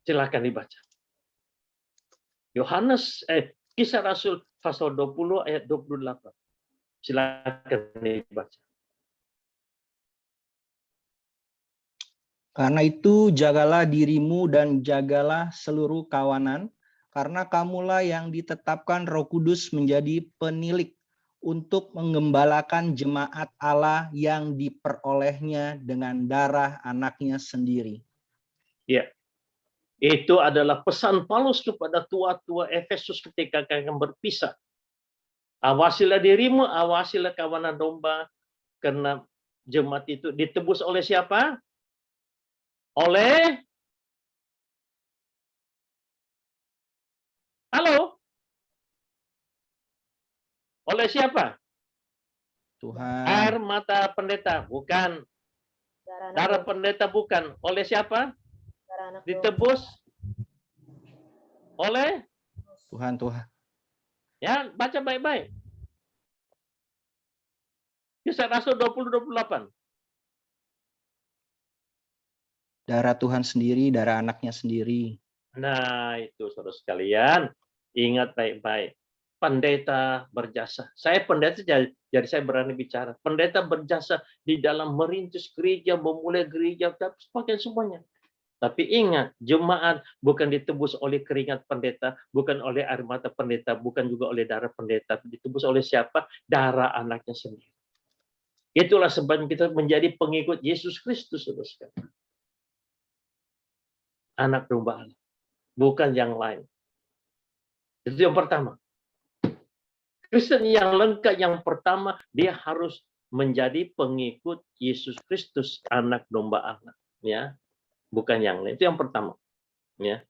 F: Silakan dibaca. Kisah Rasul pasal 20 ayat 28. Silakan dibaca.
A: Karena itu jagalah dirimu dan jagalah seluruh kawanan, karena kamulah yang ditetapkan Roh Kudus menjadi penilik untuk menggembalakan jemaat Allah yang diperolehnya dengan darah anaknya sendiri.
F: Ya, itu adalah pesan Paulus kepada tua-tua Efesus ketika akan berpisah. Awasilah dirimu, awasilah kawanan domba, karena jemaat itu ditebus oleh siapa? Oleh Halo? Oleh siapa?
A: Tuhan.
F: Air mata pendeta, bukan. Darah pendeta, bukan. Oleh siapa? Ditebus oleh,
A: Tuhan.
F: ya, baca baik-baik. Kisah Rasul 20-28.
A: Darah Tuhan sendiri, darah anaknya sendiri.
F: Nah, itu saudara sekalian, ingat baik-baik. Pendeta berjasa. Saya pendeta, jadi saya berani bicara. Pendeta berjasa di dalam merintis gereja, memulai gereja, dan sebagainya semuanya. Tapi ingat, jemaat bukan ditebus oleh keringat pendeta, bukan oleh air mata pendeta, bukan juga oleh darah pendeta. Ditebus oleh siapa? Darah anaknya sendiri. Itulah sebab kita menjadi pengikut Yesus Kristus, saudara sekalian. Anak domba Allah, bukan yang lain. Itu yang pertama. Kristen yang lengkap yang pertama, dia harus menjadi pengikut Yesus Kristus, anak domba Allah, ya. Bukan yang lain. Itu yang pertama, ya.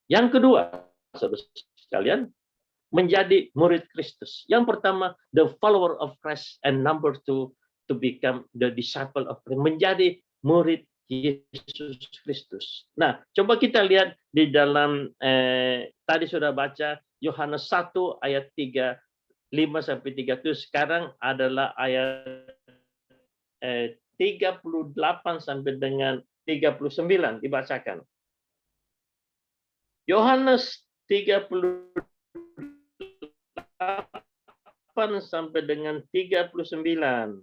F: Yang kedua, saudara sekalian, menjadi murid Kristus. Yang pertama, the follower of Christ, and number two, to become the disciple of Christ, menjadi murid Yesus Kristus. Nah, coba kita lihat di dalam tadi sudah baca Yohanes 1 ayat 5-3 itu, sekarang adalah ayat 38 sampai dengan 39 dibacakan. Yohanes 38 sampai dengan 39.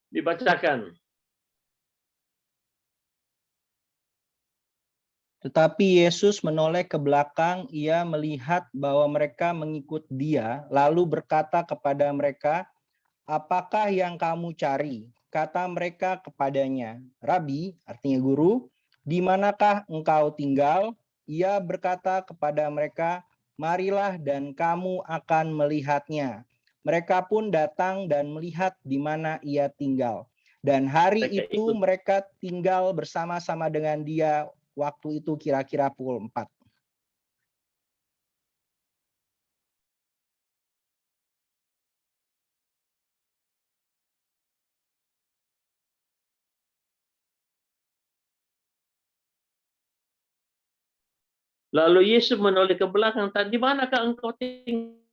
F: Dibacakan.
A: Tetapi Yesus menoleh ke belakang, ia melihat bahwa mereka mengikut dia, lalu berkata kepada mereka, "Apakah yang kamu cari?" Kata mereka kepadanya, "Rabi," artinya guru, "di manakah engkau tinggal?" Ia berkata kepada mereka, "Marilah dan kamu akan melihatnya." Mereka pun datang dan melihat di mana ia tinggal. Dan hari itu mereka tinggal bersama-sama dengan dia. Waktu itu kira-kira pukul 4.
F: Lalu Yesus menoleh ke belakang, "Di manakah engkau tinggal?"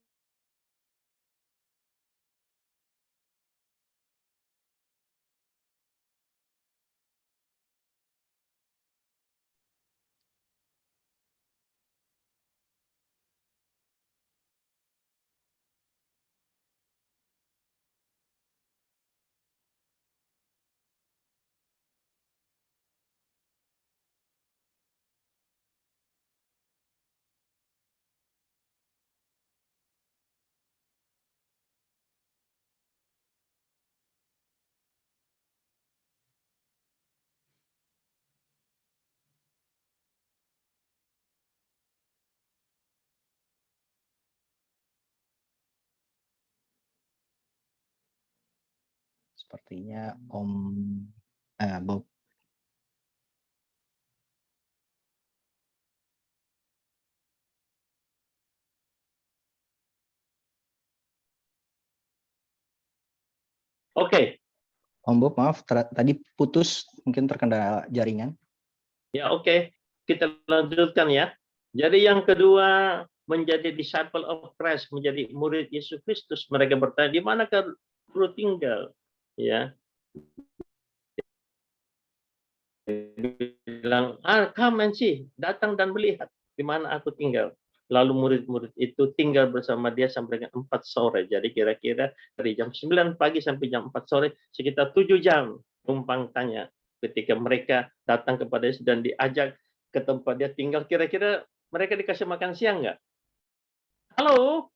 A: Sepertinya Om Bob.
F: Oke.
A: Om Bob, maaf, tadi putus, mungkin terkendala jaringan.
F: Ya, oke. Kita lanjutkan ya. Jadi yang kedua, menjadi disciple of Christ, menjadi murid Yesus Kristus. Mereka bertanya, "Di manakah lu tinggal?" Ya. Bilang, "Come and see, datang dan melihat di mana aku tinggal." Lalu murid-murid itu tinggal bersama dia sampai dengan 4 sore. Jadi kira-kira dari jam 9 pagi sampai jam 4 sore, sekitar 7 jam tumpang tanya. Ketika mereka datang kepada Yesus dan diajak ke tempat dia tinggal, kira-kira mereka dikasih makan siang nggak? Halo?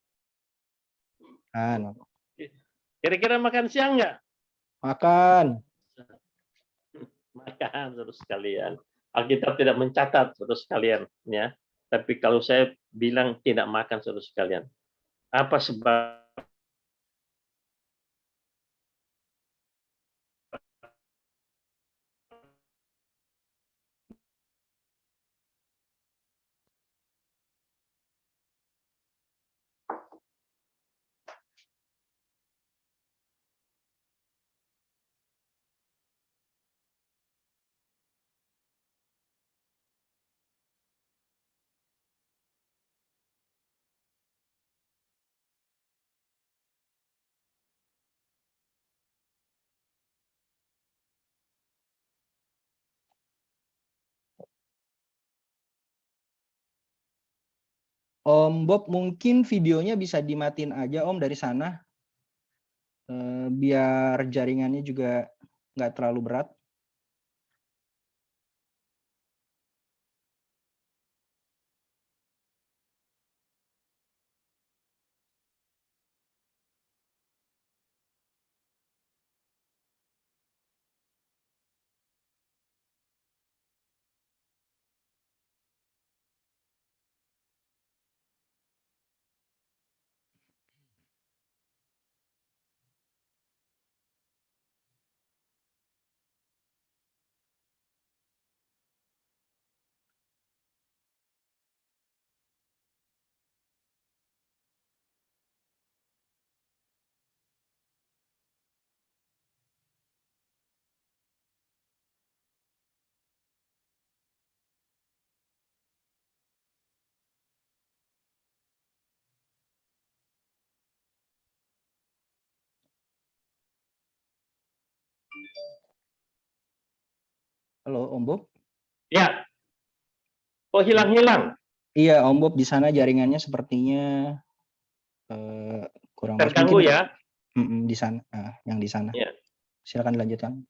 F: Kira-kira makan siang nggak?
A: Makan.
F: Makan, saudara sekalian. Alkitab tidak mencatat, saudara sekalian, ya. Tapi kalau saya bilang tidak makan, saudara sekalian. Apa sebab?
A: Om Bob, mungkin videonya bisa dimatiin aja Om dari sana, biar jaringannya juga nggak terlalu berat. Halo Om Bob.
F: Ya. Kok hilang-hilang?
A: Iya Om Bob, di sana jaringannya sepertinya kurang bagus.
F: Terganggu
A: Mungkin,
F: ya?
A: di sana, yang di sana.
F: Ya.
A: Silakan dilanjutkan.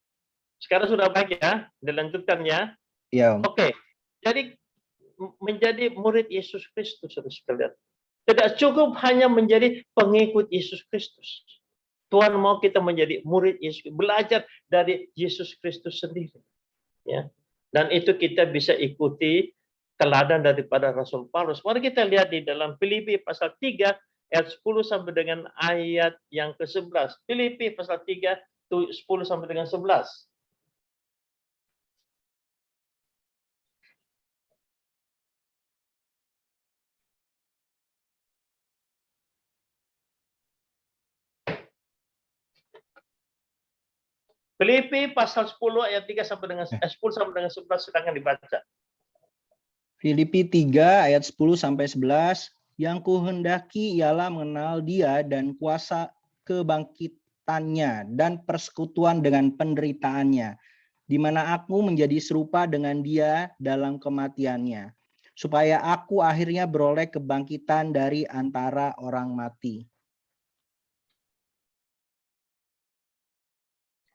F: Sekarang sudah baik ya? Dilanjutkan ya?
A: Iya Om.
F: Oke. Jadi menjadi murid Yesus Kristus, saudara sekalian. Tidak cukup hanya menjadi pengikut Yesus Kristus. Tuhan mau kita menjadi murid Yesus, belajar dari Yesus Kristus sendiri. Ya. Dan itu kita bisa ikuti teladan daripada Rasul Paulus. Mari kita lihat di dalam Filipi pasal 3 ayat 10 sampai dengan ayat yang ke-11. Filipi pasal 3 10 sampai dengan 11. Filipi pasal 10 ayat 3 sampai dengan 10 sampai dengan 11 silakan dibaca.
A: Filipi 3 ayat 10 sampai 11, yang kuhendaki ialah mengenal Dia dan kuasa kebangkitannya dan persekutuan dengan penderitaannya, di mana aku menjadi serupa dengan Dia dalam kematiannya, supaya aku akhirnya beroleh kebangkitan dari antara orang mati.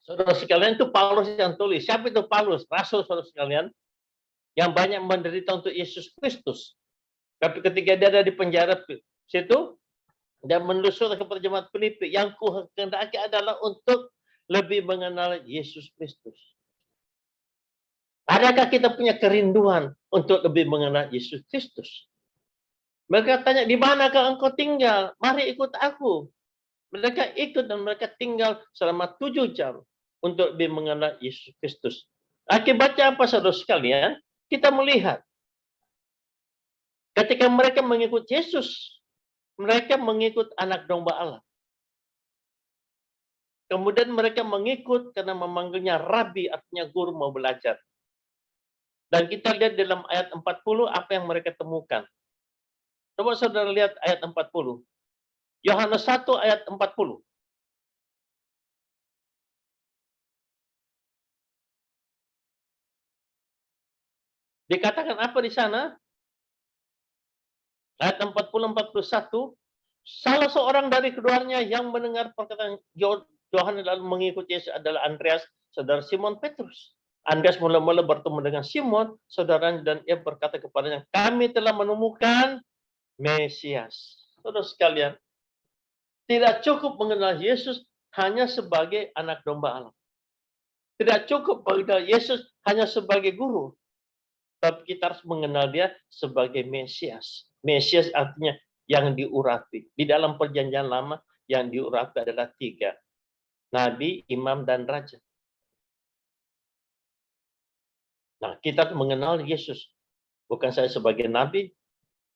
F: Saudara sekalian, itu Paulus yang tulis. Siapa itu Paulus? Rasul, saudara sekalian, yang banyak menderita untuk Yesus Kristus. Tapi ketika dia ada di penjara situ, dia menelusuri kepada jemaat Filipi, yang kuhendaki adalah untuk lebih mengenal Yesus Kristus. Adakah kita punya kerinduan untuk lebih mengenal Yesus Kristus? Mereka tanya, di manakah engkau tinggal? Mari ikut aku. Mereka ikut dan mereka tinggal selama 7 jam untuk lebih mengenal Yesus Kristus. Akibatnya apa, saudara sekalian? Kita melihat ketika mereka mengikut Yesus, mereka mengikut anak domba Allah. Kemudian mereka mengikut karena memanggilnya Rabi, artinya guru, mau belajar. Dan kita lihat dalam ayat 40 apa yang mereka temukan. Coba saudara lihat ayat 40. Yohanes 1 ayat 40. Dikatakan apa di sana? Ayat 40-41, salah seorang dari keduanya yang mendengar perkataan Yohanes lalu mengikuti Yesus adalah Andreas, saudara Simon Petrus. Andreas mula-mula bertemu dengan Simon, saudaranya, dan ia berkata kepadanya, kami telah menemukan Mesias. Saudara sekalian, tidak cukup mengenal Yesus hanya sebagai anak domba Allah. Tidak cukup mengenal Yesus hanya sebagai guru. Tapi kita harus mengenal dia sebagai Mesias. Mesias artinya yang diurapi. Di dalam perjanjian lama yang diurapi adalah 3. Nabi, imam, dan raja. Nah, kita harus mengenal Yesus. Bukan saya sebagai nabi,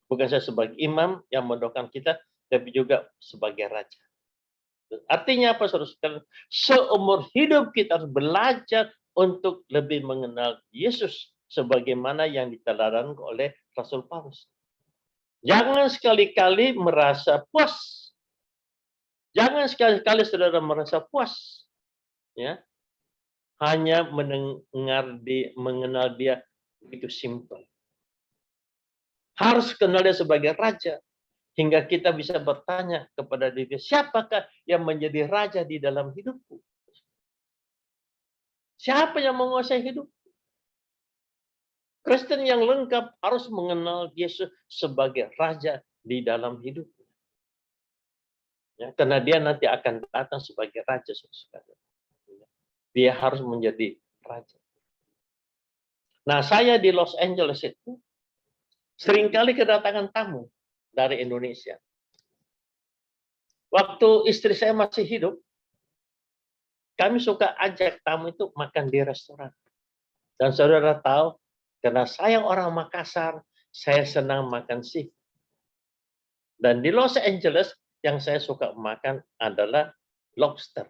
F: bukan saya sebagai imam yang mendoakan kita, tapi juga sebagai raja. Artinya apa, saudara? Seumur hidup kita harus belajar untuk lebih mengenal Yesus sebagaimana yang diteladankan oleh Rasul Paulus. Jangan sekali-kali merasa puas. Jangan sekali-kali saudara merasa puas. Ya. Hanya mengenal dia begitu simpel. Harus kenal dia sebagai raja. Hingga kita bisa bertanya kepada diri, siapakah yang menjadi raja di dalam hidupku? Siapa yang menguasai hidup? Kristen yang lengkap harus mengenal Yesus sebagai raja di dalam hidup. Ya, karena dia nanti akan datang sebagai raja. Dia harus menjadi raja. Nah, saya di Los Angeles itu seringkali kedatangan tamu dari Indonesia. Waktu istri saya masih hidup, kami suka ajak tamu itu makan di restoran. Dan saudara tahu, karena saya orang Makassar, saya senang makan seafood. Dan di Los Angeles, yang saya suka makan adalah lobster.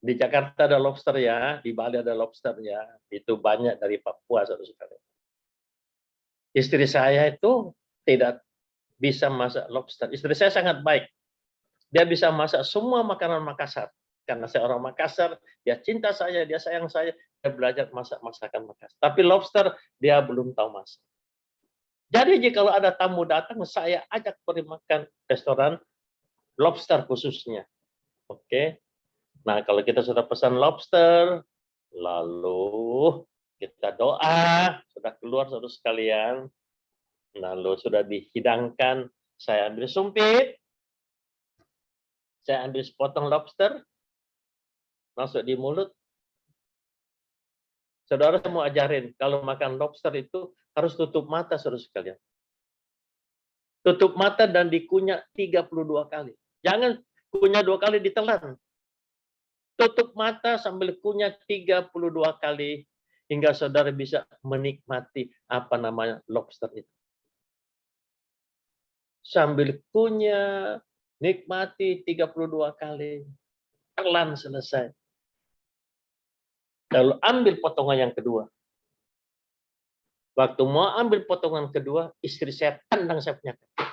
F: Di Jakarta ada lobster ya, di Bali ada lobster ya, itu banyak dari Papua, saudara-saudara. Istri saya itu tidak bisa masak lobster. Istri saya sangat baik. Dia bisa masak semua makanan Makassar. Karena saya orang Makassar, dia cinta saya, dia sayang saya, dia belajar masak masakan Makassar. Tapi lobster dia belum tahu masak. Jadi jika ada tamu datang, saya ajak pergi makan restoran lobster khususnya. Oke. Nah, kalau kita sudah pesan lobster, lalu kita doa, sudah keluar saudara sekalian, lalu sudah dihidangkan, saya ambil sumpit, saya ambil sepotong lobster, masuk di mulut. Saudara semua ajarin, kalau makan lobster itu harus tutup mata, saudara sekalian. Tutup mata dan dikunyah 32 kali. Jangan kunyah 2 kali ditelan. Tutup mata sambil kunyah 32 kali hingga saudara bisa menikmati apa namanya lobster itu. Sambil kunyah, nikmati 32 kali. Pelan selesai. Lalu ambil potongan yang kedua. Waktu mau ambil potongan kedua, istri saya tendang saya punya kaki.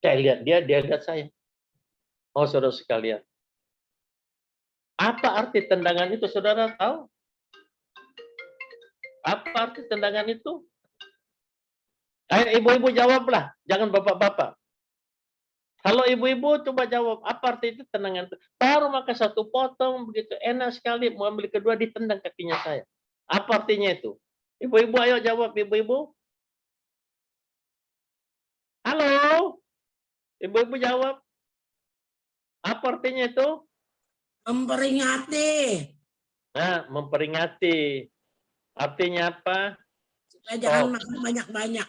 F: Saya lihat dia lihat saya. Oh, saudara sekalian. Apa arti tendangan itu, saudara tahu? Apa arti tendangan itu? Ayo ibu-ibu jawablah, jangan bapak-bapak. Kalau ibu-ibu coba jawab, apa arti itu tendangan itu? Baru makan satu potong, begitu enak sekali, mau ambil kedua ditendang kakinya saya. Apa artinya itu? Ibu-ibu ayo jawab, ibu-ibu. Halo? Ibu-ibu jawab. Apa artinya itu?
G: Memperingati.
F: Nah, memperingati. Artinya apa?
G: Supaya jangan makan banyak-banyak.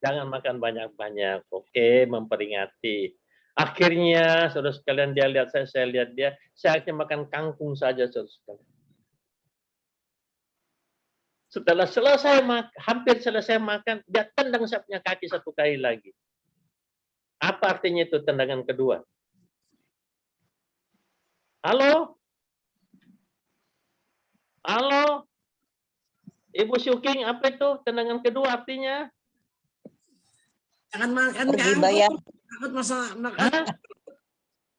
F: Jangan makan banyak-banyak. Oke, memperingati. Akhirnya, saudara sekalian, dia lihat saya lihat dia. Saya hanya makan kangkung saja, saudara sekalian. Setelah selesai hampir selesai makan, dia tendang saya punya kaki satu kali lagi. Apa artinya itu tendangan kedua? Halo? Halo? Ibu Syuking, apa itu tendangan kedua artinya?
G: Jangan makan
K: Pergi
G: kangkung.
K: bayar.
G: Takut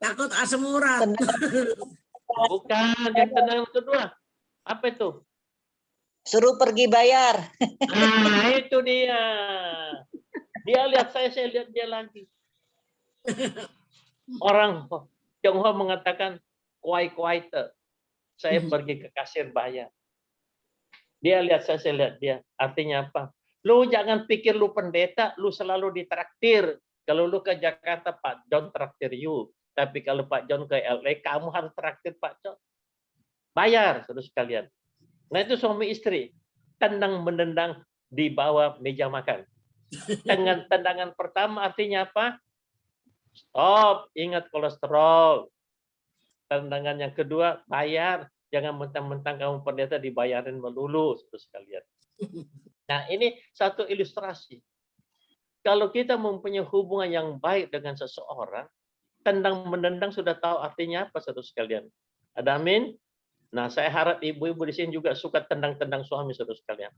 G: takut asam urat.
F: Bukan, yang tendangan kedua. Apa itu?
K: Suruh pergi bayar.
F: Nah, itu dia. Dia lihat saya lihat dia lagi. Orang Tionghoa mengatakan kuai-kuai. Saya pergi ke kasir bayar. Dia lihat saya lihat dia. Artinya apa? Lu jangan pikir lu pendeta, lu selalu ditraktir. Kalau lu ke Jakarta, Pak John traktir you. Tapi kalau Pak John ke LA, kamu harus traktir Pak John. Bayar, saudara sekalian. Nah itu suami istri. Tendang menendang di bawah meja makan. Dengan tendangan pertama artinya apa? Stop, ingat kolesterol. Tendangan yang kedua, bayar. Jangan mentang-mentang kamu pendeta dibayarin melulu, saudara sekalian. Nah, ini satu ilustrasi. Kalau kita mempunyai hubungan yang baik dengan seseorang, tendang-menendang sudah tahu artinya apa, saudara sekalian. Ada amin? Nah, saya harap ibu-ibu di sini juga suka tendang-tendang suami, saudara sekalian.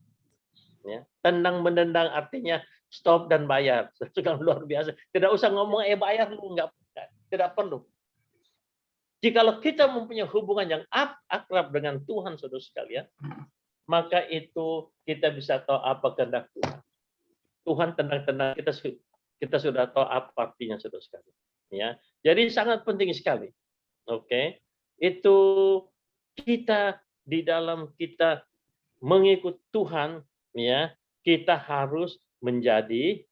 F: Ya. Tendang-menendang artinya stop dan bayar. Sudah luar biasa. Tidak usah ngomong, bayar lu. Tidak perlu. Jikalau kita mempunyai hubungan yang akrab dengan Tuhan, saudara sekalian, maka itu kita bisa tahu apa kehendak Tuhan. Tuhan tenang-tenang kita sudah tahu apa artinya, saudara sekalian. Ya, jadi sangat penting sekali. Oke, itu kita di dalam kita mengikut Tuhan, ya, kita harus menjadi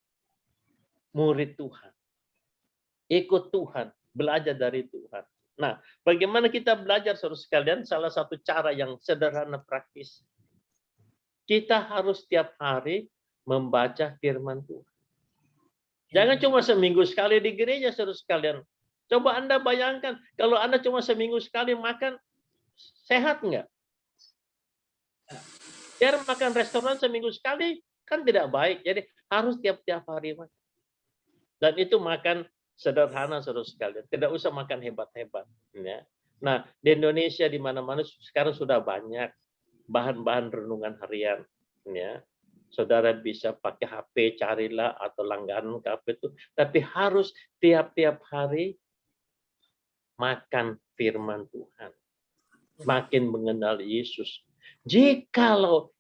F: murid Tuhan, ikut Tuhan, belajar dari Tuhan. Nah, bagaimana kita belajar, saudara sekalian? Salah satu cara yang sederhana praktis, kita harus setiap hari membaca firman Tuhan. Jangan cuma seminggu sekali di gereja, saudara sekalian. Coba Anda bayangkan, kalau Anda cuma seminggu sekali makan, sehat nggak? Biar makan restoran seminggu sekali, kan tidak baik. Jadi harus tiap-tiap hari makan. Dan itu makan sederhana, saudara sekalian. Tidak usah makan hebat-hebat. Ya. Nah, di Indonesia di mana-mana sekarang sudah banyak bahan-bahan renungan harian. Ya. Saudara bisa pakai HP, carilah atau langganan HP itu. Tapi harus tiap-tiap hari makan firman Tuhan. Makin mengenal Yesus. Jikalau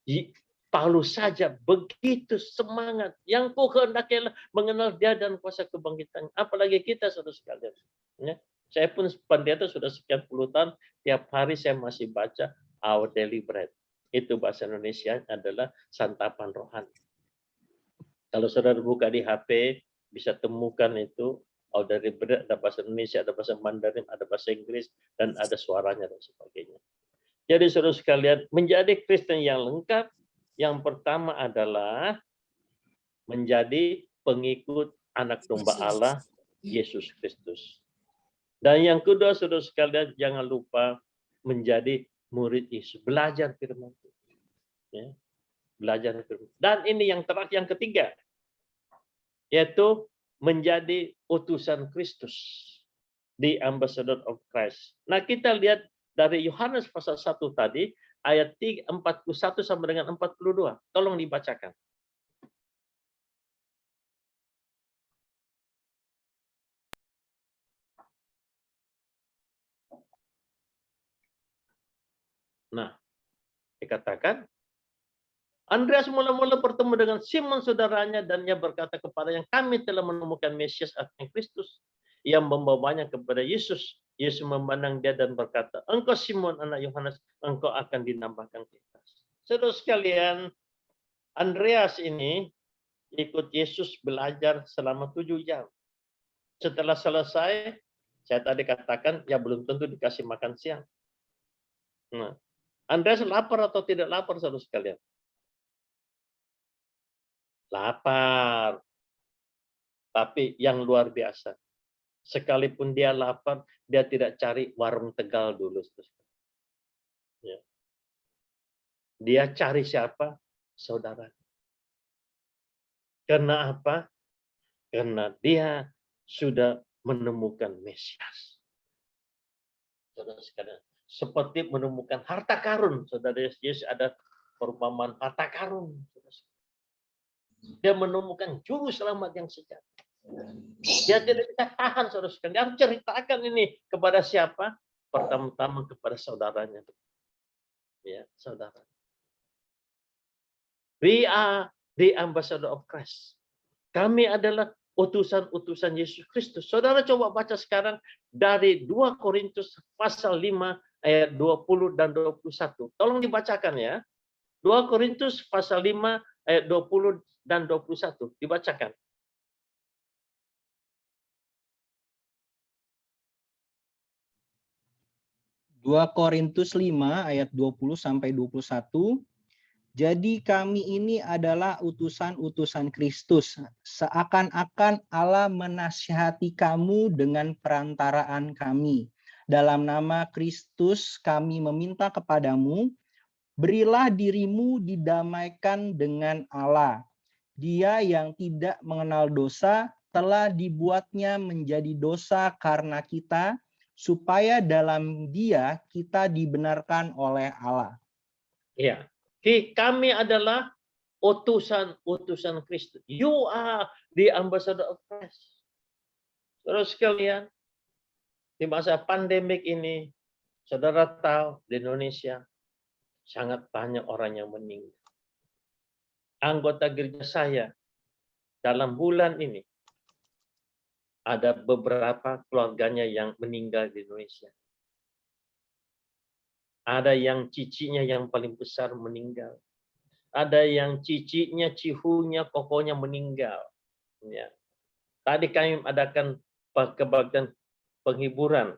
F: Paulus saja begitu semangat, yang ku kehendaki mengenal Dia dan kuasa kebangkitan, apalagi kita, saudara sekalian. Ya. Saya pun pendeta sudah sekian puluh tahun, tiap hari saya masih baca Our Daily Bread. Itu bahasa Indonesia adalah santapan rohani. Kalau saudara buka di HP, bisa temukan itu Our Daily Bread, ada bahasa Indonesia, ada bahasa Mandarin, ada bahasa Inggris, dan ada suaranya dan sebagainya. Jadi saudara sekalian, menjadi Kristen yang lengkap, yang pertama adalah menjadi pengikut anak domba Allah, Yesus Kristus. Dan yang kedua, saudara sekalian, jangan lupa menjadi murid Yesus. Belajar firman Tuhan. Ya. Belajar firman. Dan ini yang terakhir, yang ketiga, yaitu menjadi utusan Kristus. The Ambassador of Christ. Nah, kita lihat dari Yohanes pasal 1 tadi, ayat 41 sampai dengan 42. Tolong dibacakan. Nah, dikatakan, Andreas mula-mula bertemu dengan Simon saudaranya dan ia berkata kepadanya, kami telah menemukan Mesias artinya Kristus yang membawanya kepada Yesus. Yesus memandang dia dan berkata, engkau Simon anak Yohanes, engkau akan dinamakan Petrus. Saudara sekalian, Andreas ini ikut Yesus belajar selama 7 jam. Setelah selesai, saya tadi katakan, ya belum tentu dikasih makan siang. Nah, Andreas lapar atau tidak lapar, saudara sekalian? Lapar. Tapi yang luar biasa. Sekalipun dia lapar, dia tidak cari warung Tegal dulu. Ya. Dia cari siapa? Saudara. Karena apa? Karena dia sudah menemukan Mesias. Saudara sekalian, seperti menemukan harta karun. Saudara Yesus ada perumpamaan harta karun. Dia menemukan juru selamat yang sejati. Dia tidak bisa tahan, saudara sekalian. Dia harus ceritakan ini kepada siapa? Pertama-tama kepada saudaranya. Ya, saudara. We are the ambassador of Christ. Kami adalah utusan-utusan Yesus Kristus. Saudara coba baca sekarang dari 2 Korintus pasal 5 ayat 20 dan 21. Tolong dibacakan ya. 2 Korintus pasal 5 ayat 20 dan 21. Dibacakan.
A: Dua Korintus 5 ayat 20 sampai 21. Jadi kami ini adalah utusan-utusan Kristus, seakan-akan Allah menasihati kamu dengan perantaraan kami. Dalam nama Kristus kami meminta kepadamu, berilah dirimu didamaikan dengan Allah. Dia yang tidak mengenal dosa telah dibuatnya menjadi dosa karena kita, supaya dalam Dia kita dibenarkan oleh Allah.
F: Ya. Kami adalah utusan-utusan Kristus. You are the ambassador of Christ. Terus sekalian, di masa pandemik ini, saudara tahu di Indonesia, sangat banyak orang yang meninggal. Anggota gereja saya dalam bulan ini ada beberapa keluarganya yang meninggal di Indonesia. Ada yang cicinya yang paling besar meninggal. Ada yang cicinya, cihunya, kokonya meninggal. Ya. Tadi kami adakan kebaktian penghiburan.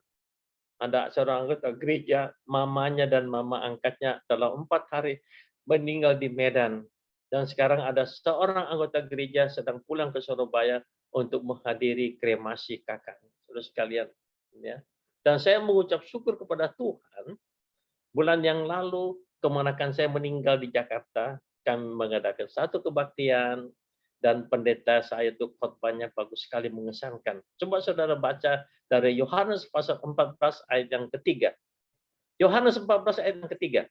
F: Ada seorang anggota gereja, mamanya dan mama angkatnya dalam 4 hari meninggal di Medan. Dan sekarang ada seorang anggota gereja sedang pulang ke Surabaya untuk menghadiri kremasi kakaknya. Saudara sekalian, ya. Dan saya mengucap syukur kepada Tuhan. Bulan yang lalu, kemenakan saya meninggal di Jakarta, kami mengadakan satu kebaktian, dan pendeta saya itu khotbahnya bagus sekali, mengesankan. Coba saudara baca dari Yohanes pasal 14 ayat yang ketiga. Yohanes 14 ayat yang ketiga.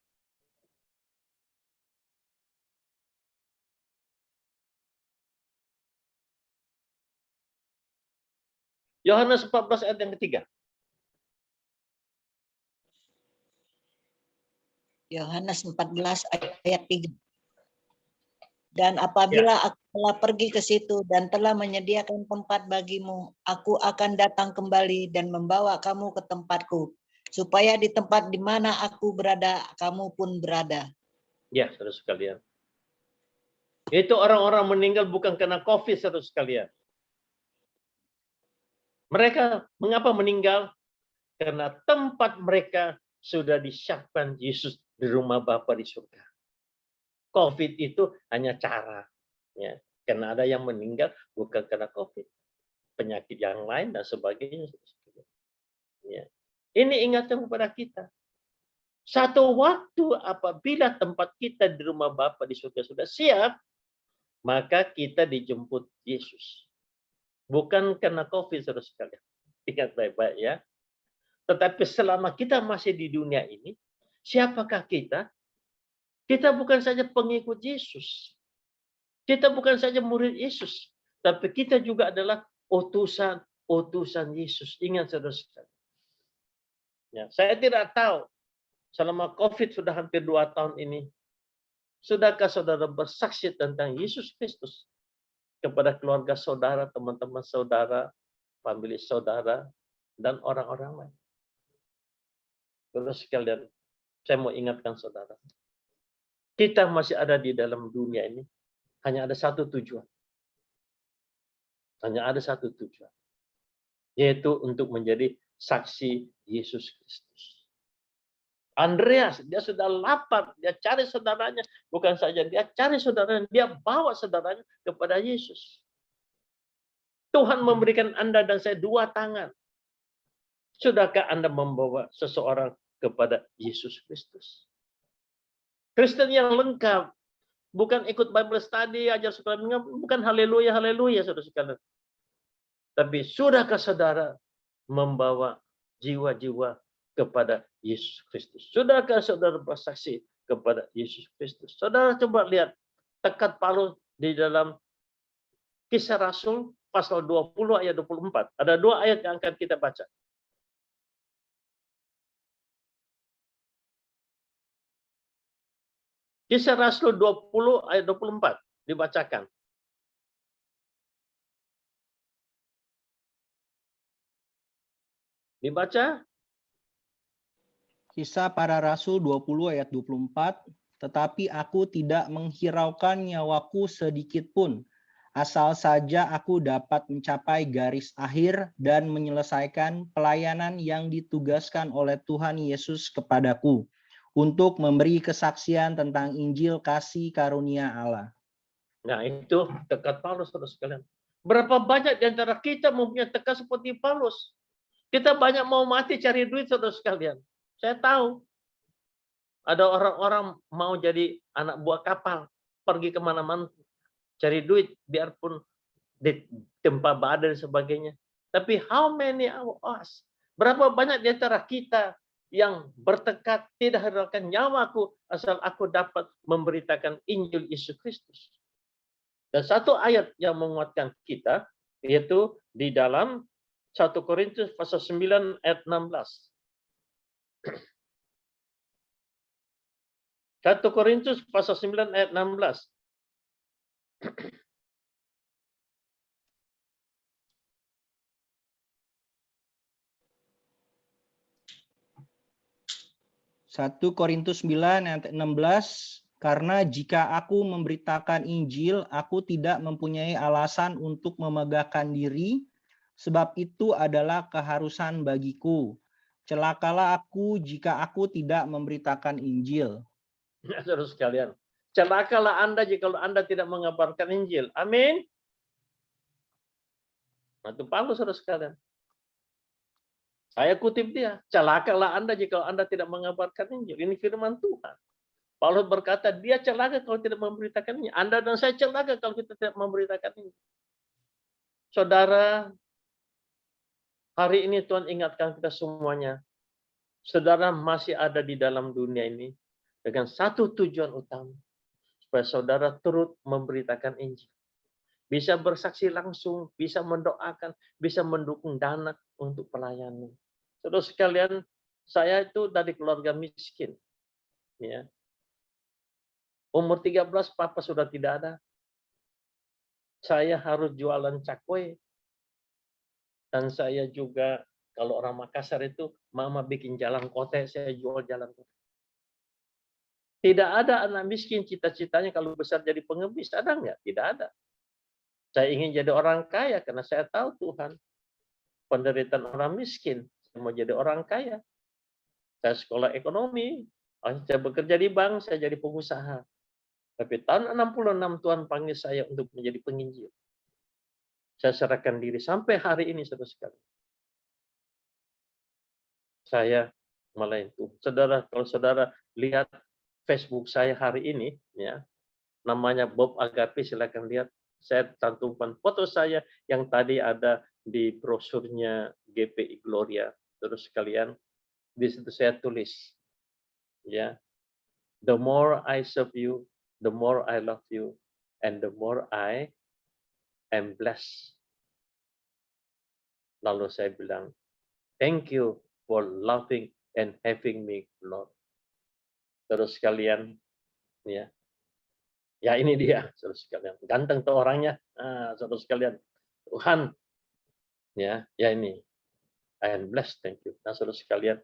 F: Yohanes 14 ayat yang ketiga.
K: Yohanes 14 ayat 3. Dan apabila aku telah pergi ke situ dan telah menyediakan tempat bagimu, aku akan datang kembali dan membawa kamu ke tempatku, supaya di tempat di mana aku berada, kamu pun berada.
F: Ya, saudara sekalian. Itu orang-orang meninggal bukan karena COVID, saudara sekalian. Mereka mengapa meninggal? Karena tempat mereka sudah disiapkan Yesus di rumah Bapa di surga. COVID itu hanya cara. Ya. Karena ada yang meninggal bukan karena COVID. Penyakit yang lain dan sebagainya. Ya. Ini ingatkan kepada kita. Satu waktu apabila tempat kita di rumah Bapa di surga sudah siap, maka kita dijemput Yesus. Bukan karena COVID, saudara sekalian. Ingat baik-baik ya. Tetapi selama kita masih di dunia ini, siapakah kita? Kita bukan saja pengikut Yesus. Kita bukan saja murid Yesus. Tapi kita juga adalah utusan Yesus. Ingat saudara sekalian. Ya, saya tidak tahu selama COVID sudah hampir 2 tahun ini, sudahkah saudara bersaksi tentang Yesus Kristus kepada keluarga saudara, teman-teman saudara, famili saudara, dan orang-orang lain? Saudara sekalian, saya mau ingatkan saudara. Kita masih ada di dalam dunia ini, hanya ada satu tujuan. Hanya ada satu tujuan. Yaitu untuk menjadi saksi Yesus Kristus. Andreas, dia sudah lapar, dia cari saudaranya. Bukan saja dia cari saudaranya, dia bawa saudaranya kepada Yesus. Tuhan memberikan Anda dan saya 2 tangan. Sudahkah Anda membawa seseorang kepada Yesus Kristus? Kristen yang lengkap, bukan ikut Bible study, ajar sekolah minggu, bukan haleluya, haleluya, saudara sekalian. Tapi sudahkah saudara membawa jiwa-jiwa kepada Yesus Kristus? Sudahkah saudara bersaksi kepada Yesus Kristus? Saudara coba lihat tekad Paulus di dalam Kisah Rasul pasal 20 ayat 24. Ada 2 ayat yang akan kita baca. Kisah Rasul 20 ayat 24 dibacakan. Dibaca.
A: Kisah Para Rasul 20 ayat 24, tetapi aku tidak menghiraukan nyawaku sedikit pun, asal saja aku dapat mencapai garis akhir dan menyelesaikan pelayanan yang ditugaskan oleh Tuhan Yesus kepadaku, untuk memberi kesaksian tentang Injil kasih karunia Allah.
F: Nah, itu tekad Paulus, saudara sekalian. Berapa banyak di antara kita mempunyai tekad seperti Paulus? Kita banyak mau mati cari duit, saudara sekalian. Saya tahu. Ada orang-orang mau jadi anak buah kapal, pergi kemana-mana, cari duit, biarpun ditempa badai dan sebagainya. Tapi how many of us? Berapa banyak di antara kita yang bertekad tidak hiraukan nyawaku asal aku dapat memberitakan Injil Yesus Kristus. Dan satu ayat yang menguatkan kita yaitu di dalam 1 Korintus pasal 9 ayat 16. 1 Korintus pasal 9 ayat 16.
A: Satu Korintus 9 ayat 16, karena jika aku memberitakan Injil, aku tidak mempunyai alasan untuk memegahkan diri, sebab itu adalah keharusan bagiku. Celakalah aku jika aku tidak memberitakan Injil.
F: Saudara sekalian, celakalah Anda jika Anda tidak mengabarkan Injil. Amin. Nah, itu Paulus, saudara sekalian. Saya kutip dia, celakalah Anda jika Anda tidak mengabarkan Injil. Ini firman Tuhan. Paulus berkata, dia celaka kalau tidak memberitakan Injil. Anda dan saya celaka kalau kita tidak memberitakan Injil. Saudara, hari ini Tuhan ingatkan kita semuanya. Saudara masih ada di dalam dunia ini dengan satu tujuan utama. Supaya saudara turut memberitakan Injil. Bisa bersaksi langsung, bisa mendoakan, bisa mendukung dana untuk pelayanan. Saudara sekalian, saya itu dari keluarga miskin. Ya. Umur 13, papa sudah tidak ada. Saya harus jualan cakwe. Dan saya juga, kalau orang Makassar itu, mama bikin jalan kote, saya jual jalan kote. Tidak ada anak miskin cita-citanya kalau besar jadi pengemis. Ada nggak? Tidak ada. Saya ingin jadi orang kaya karena saya tahu Tuhan. Penderitaan orang miskin. Saya mau jadi orang kaya. Saya sekolah ekonomi. Saya bekerja di bank, saya jadi pengusaha. Tapi tahun 66 Tuhan panggil saya untuk menjadi penginjil. Saya serahkan diri sampai hari ini, saudara sekalian. Saya malah itu. Saudara, kalau saudara lihat Facebook saya hari ini, ya, namanya Bob Agape, silakan lihat. Saya cantumkan foto saya yang tadi ada di brosurnya GPI Gloria. Terus sekalian, di situ saya tulis, ya, the more I serve you, the more I love you, and the more I am blessed. Lalu saya bilang, thank you for loving and having me, Lord. Terus sekalian, ya, ya ini dia, saudara sekalian. Ganteng tuh orangnya, saudara sekalian. Tuhan, ya ini. I am blessed, thank you. Nah, saudara sekalian,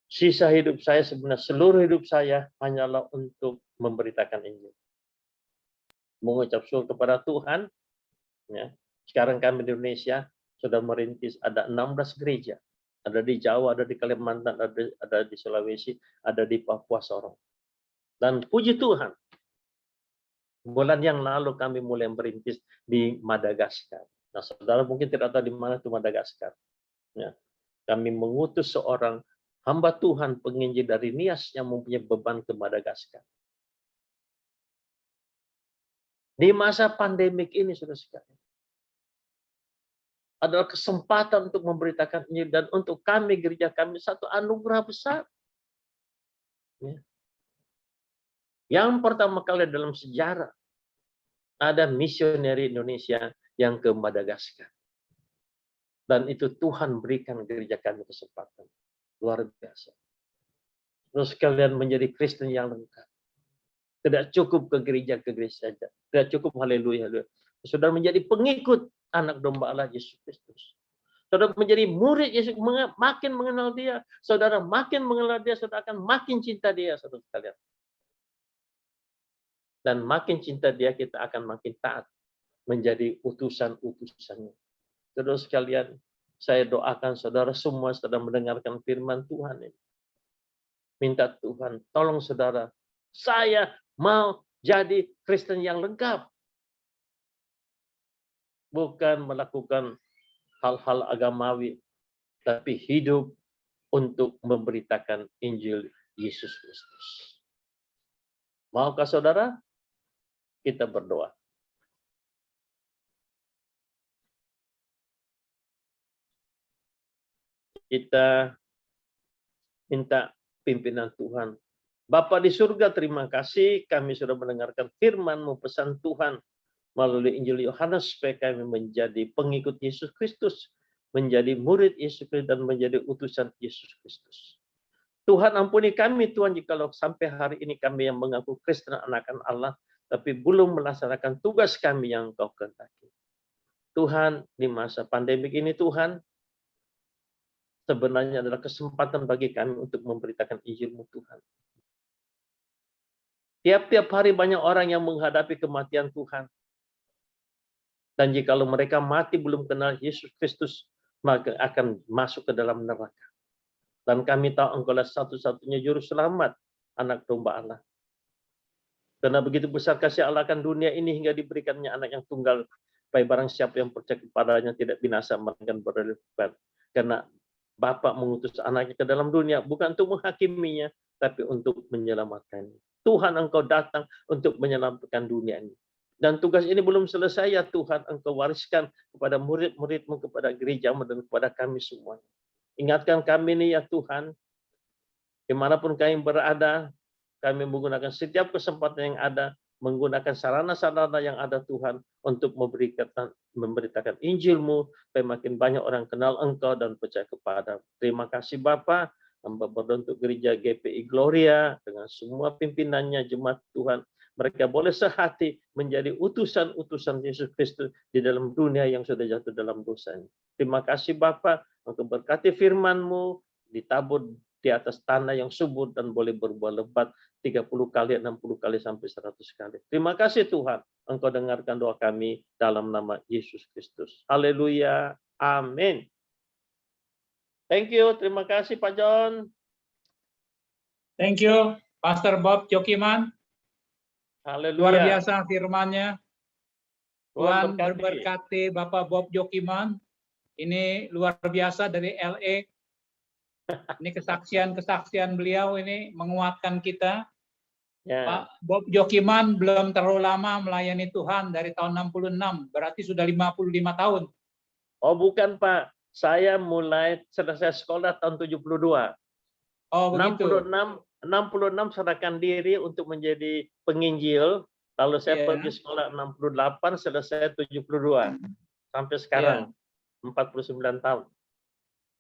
F: sisa hidup saya sebenarnya, seluruh hidup saya hanyalah untuk memberitakan Injil. Mengucap syukur kepada Tuhan. Ya. Sekarang kami di Indonesia sudah merintis ada 16 gereja. Ada di Jawa, ada di Kalimantan, ada di Sulawesi, ada di Papua Sorong. Dan puji Tuhan, bulan yang lalu kami mulai merintis di Madagaskar. Nah, saudara mungkin tidak tahu di mana itu Madagaskar. Ya. Kami mengutus seorang hamba Tuhan penginjil dari Nias yang mempunyai beban ke Madagaskar. Di masa pandemik ini, saudara sekalian, adalah kesempatan untuk memberitakan Injil dan untuk kami, gereja kami, satu anugerah besar. Ya. Yang pertama kali dalam sejarah ada misioneri Indonesia yang ke Madagaskar. Dan itu Tuhan berikan gereja kami kesempatan. Luar biasa. Terus kalian menjadi Kristen yang lengkap. Tidak cukup ke gereja saja. Tidak cukup haleluya. Saudara menjadi pengikut anak domba Allah Yesus Kristus. Saudara menjadi murid Yesus, makin mengenal dia. Saudara makin mengenal dia, saudara akan makin cinta dia, saudara sekalian. Dan makin cinta dia, kita akan makin taat menjadi utusan-utusannya. Saudara sekalian, saya doakan saudara semua sedang mendengarkan firman Tuhan ini. Minta Tuhan, tolong saudara, saya mau jadi Kristen yang lengkap. Bukan melakukan hal-hal agamawi, tapi hidup untuk memberitakan Injil Yesus Kristus. Maukah saudara? Kita berdoa. Kita minta pimpinan Tuhan. Bapa di surga, terima kasih kami sudah mendengarkan firman-Mu, pesan Tuhan melalui Injil Yohanes supaya kami menjadi pengikut Yesus Kristus, menjadi murid Yesus Kristus dan menjadi utusan Yesus Kristus. Tuhan ampuni kami Tuhan jikalau sampai hari ini kami yang mengaku Kristen anak-anak Allah, tapi belum melaksanakan tugas kami yang Engkau kehendaki. Tuhan, di masa pandemik ini Tuhan, sebenarnya adalah kesempatan bagi kami untuk memberitakan Injil-Mu Tuhan. Tiap-tiap hari banyak orang yang menghadapi kematian Tuhan. Dan jikalau mereka mati belum kenal Yesus Kristus, maka akan masuk ke dalam neraka. Dan kami tahu Engkaulah satu-satunya juru selamat, anak domba Allah. Karena begitu besar kasih Allah akan dunia ini hingga diberikannya anak yang tunggal, supaya barang siapa yang percaya kepadanya tidak binasa, melainkan beroleh hidup. Karena Bapa mengutus anaknya ke dalam dunia, bukan untuk menghakiminya, tapi untuk menyelamatkannya. Tuhan, Engkau datang untuk menyelamatkan dunia ini. Dan tugas ini belum selesai ya Tuhan, Engkau wariskan kepada murid-murid-Mu, kepada gereja-Mu, dan kepada kami semua. Ingatkan kami nih ya Tuhan, dimanapun kami berada, kami menggunakan setiap kesempatan yang ada, menggunakan sarana-sarana yang ada Tuhan, untuk memberitakan Injil-Mu, supaya makin banyak orang kenal Engkau dan percaya kepada. Terima kasih Bapa, hamba berdoa untuk gereja GPI Gloria, dengan semua pimpinannya, jemaat Tuhan, mereka boleh sehati menjadi utusan-utusan Yesus Kristus di dalam dunia yang sudah jatuh dalam dosa ini. Terima kasih Bapa, Engkau berkati firman-Mu, ditabur di atas tanah yang subur dan boleh berbuah lebat 30 kali, 60 kali, sampai 100 kali. Terima kasih Tuhan, Engkau dengarkan doa kami dalam nama Yesus Kristus. Haleluya. Amin. Thank you. Terima kasih Pak John.
B: Thank you, Pastor Bob Jokiman.
F: Haleluya.
B: Luar biasa firman-Nya. Tuhan
F: berkati.
B: berkati Bapak Bob Jokiman. Ini luar biasa dari LA. Ini kesaksian-kesaksian beliau ini menguatkan kita.
F: Ya.
B: Pak Bob Jokiman belum terlalu lama melayani Tuhan, dari tahun 66, berarti sudah 55 tahun.
F: Oh bukan Pak, saya mulai selesai sekolah tahun 72.
B: Oh begitu.
F: 66 serahkan diri untuk menjadi penginjil. Lalu saya pergi sekolah 68, selesai 72. Sampai sekarang 49 tahun.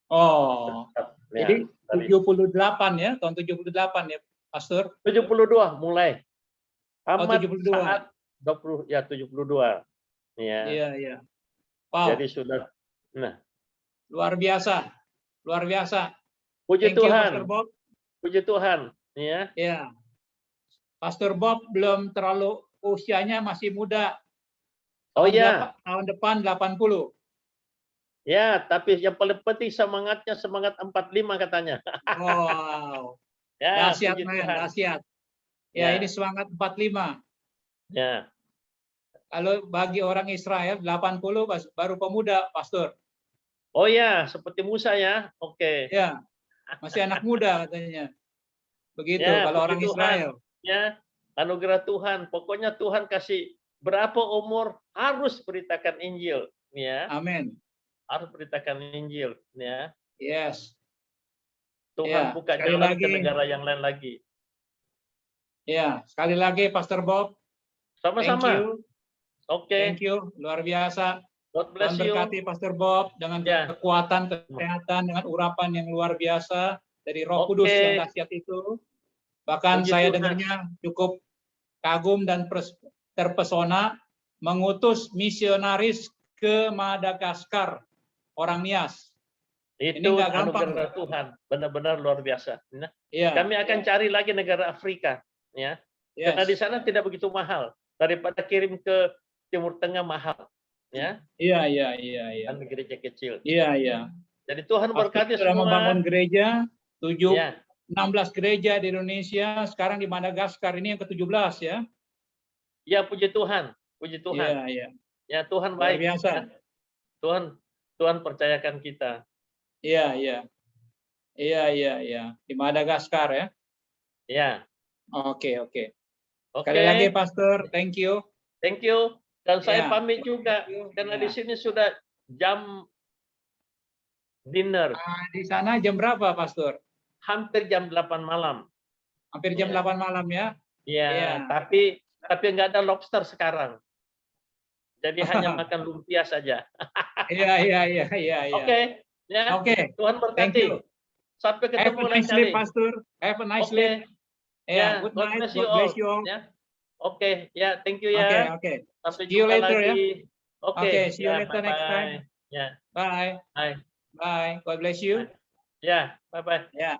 B: Oh.
F: Ya,
B: Jadi 78 ya, tahun 78 ya, Pastor?
F: 72 mulai. Amat
B: 72.
F: saat 20 ya 72. Ya.
B: Iya, iya. Wow.
F: Jadi sudah
B: luar biasa. Luar biasa.
F: Puji
B: Thank you,
F: Tuhan.
B: Pastor Bob.
F: Puji Tuhan, ya.
B: Ya. Pastor Bob belum terlalu, usianya masih muda.
F: Oh ya.
B: Tahun depan 80.
F: Ya, tapi yang paling penting semangatnya semangat 45 katanya.
B: Wow.
F: Ya,
B: dahsyat,
F: puji
B: men,
F: Tuhan.
B: dahsyat.
F: Ya.
B: Ya, ini semangat 45.
F: Ya.
B: Kalau bagi orang Israel 80 baru pemuda, Pastor.
F: Oh ya, seperti Musa ya. Oke.
B: Ya. Masih anak muda katanya. Begitu
F: Ya,
B: kalau
F: puji
B: orang
F: Tuhan.
B: Israel.
F: Ya, anugerah Tuhan. Pokoknya Tuhan kasih berapa umur harus beritakan Injil, ya.
B: Amin.
F: Harus beritakan Injil, ya.
B: Yes.
F: Tuhan
B: Ya,
F: buka
B: sekali
F: jalan
B: lagi.
F: ke negara yang lain lagi.
B: Ya, sekali lagi Pastor Bob.
F: Sama-sama.
B: Thank you.
F: Oke.
B: Thank you, luar biasa.
F: God bless
B: Tuhan
F: you.
B: berkati Pastor Bob dengan kekuatan, kesehatan, dengan urapan yang luar biasa dari Roh Kudus yang dahsyat itu. Bahkan
F: Puji
B: saya
F: Tuhan.
B: dengarnya cukup kagum dan terpesona mengutus misionaris ke Madagaskar, orang Nias. Ini
F: Itu
B: nggak gampang.
F: anugerah Tuhan, benar-benar luar biasa. Nah,
B: Iya.
F: kami akan cari lagi negara Afrika, ya.
B: Yes.
F: Karena di sana tidak begitu mahal daripada kirim ke Timur Tengah mahal, ya.
B: Iya, iya, iya, iya.
F: Kan gereja kecil.
B: Iya, iya.
F: Jadi Tuhan berkati
B: sudah
F: semua.
B: membangun gereja 16
F: Ya.
B: gereja di Indonesia, sekarang di Madagaskar ini yang ke-17 ya.
F: Ya, puji Tuhan, puji Tuhan.
B: Iya, iya.
F: Ya, Tuhan
B: Luar
F: baik.
B: biasa.
F: Ya. Tuhan percayakan kita.
B: Iya, iya. Iya, iya, iya. Di Madagaskar ya.
F: Ya.
B: Oke, oke.
F: Oke.
B: Sekali lagi Pastor, thank you.
F: Thank you. Dan saya
B: Ya.
F: pamit juga karena di sini sudah jam dinner.
B: Di sana jam berapa, Pastor?
F: Hampir jam 8 malam.
B: Hampir jam 8 malam ya.
F: Iya,
B: Iya.
F: tapi nggak ada lobster sekarang. Jadi hanya makan lumpia saja.
B: Iya, iya, iya, iya, iya.
F: Oke, ya.
B: Oke.
F: Tuhan
B: Thank
F: berkati.
B: you.
F: Sampai
B: Have
F: ketemu
B: a
F: lain
B: nice sleep,
F: kali.
B: Pastor. Have a nice
F: Oke.
B: sleep.
F: Ya,
B: Good
F: God
B: night.
F: bless you
B: God bless you all.
F: all. Ya. Oke, ya, thank you
B: Oke,
F: ya.
B: oke.
F: Sampai
B: See you
F: jumpa
B: later ya.
F: lagi. Oke,
B: Oke, see you
F: ya,
B: later next time.
F: bye-bye. Ya,
B: Bye.
F: bye.
B: Bye. God bless you.
F: Ya, bye-bye.
B: Ya.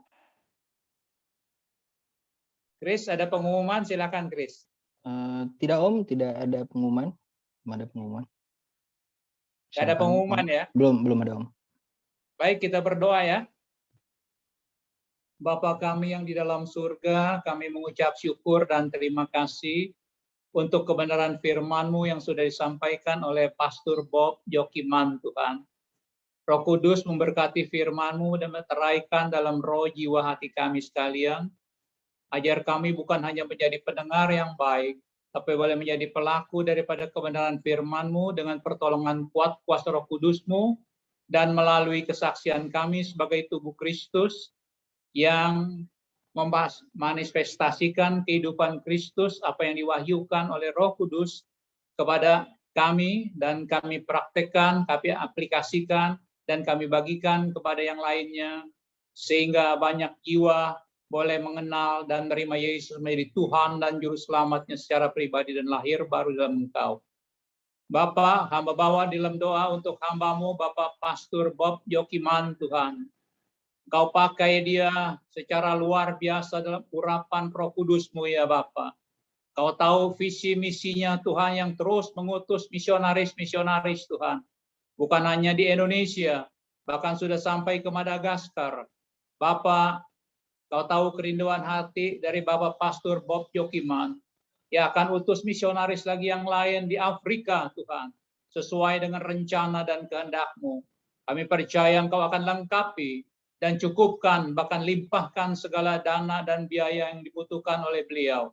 B: Chris, ada pengumuman? Silakan, Chris.
A: Tidak Om, tidak ada pengumuman. Belum ada pengumuman.
B: Tidak ada
A: Silakan,
B: pengumuman
A: Om.
B: ya.
A: Belum ada Om.
B: Baik, kita berdoa ya. Bapa kami yang di dalam surga, kami mengucap syukur dan terima kasih untuk kebenaran firman-Mu yang sudah disampaikan oleh Pastor Bob Jokiman, Tuhan. Roh Kudus memberkati firman-Mu dan meteraikan dalam roh jiwa hati kami sekalian. Ajar kami bukan hanya menjadi pendengar yang baik, tapi boleh menjadi pelaku daripada kebenaran firman-Mu dengan pertolongan kuat kuasa Roh Kudus-Mu dan melalui kesaksian kami sebagai tubuh Kristus yang manifestasikan kehidupan Kristus, apa yang diwahyukan oleh Roh Kudus kepada kami, dan kami praktekkan, kami aplikasikan, dan kami bagikan kepada yang lainnya, sehingga banyak jiwa boleh mengenal dan menerima Yesus menjadi Tuhan dan Juru Selamatnya secara pribadi dan lahir baru dalam Engkau. Bapa, hamba bawa dalam doa untuk hamba-Mu, Bapak Pastor Bob Jokiman, Tuhan. Engkau pakai dia secara luar biasa dalam urapan Roh Kudus-Mu ya Bapa. Kau tahu visi misinya Tuhan yang terus mengutus misionaris-misionaris Tuhan. Bukan hanya di Indonesia, bahkan sudah sampai ke Madagaskar. Bapa, Kau tahu kerinduan hati dari Bapak Pastor Bob Jokiman. Ia akan utus misionaris lagi yang lain di Afrika Tuhan. Sesuai dengan rencana dan kehendak-Mu. Kami percaya Engkau akan lengkapi dan cukupkan, bahkan limpahkan segala dana dan biaya yang dibutuhkan oleh beliau.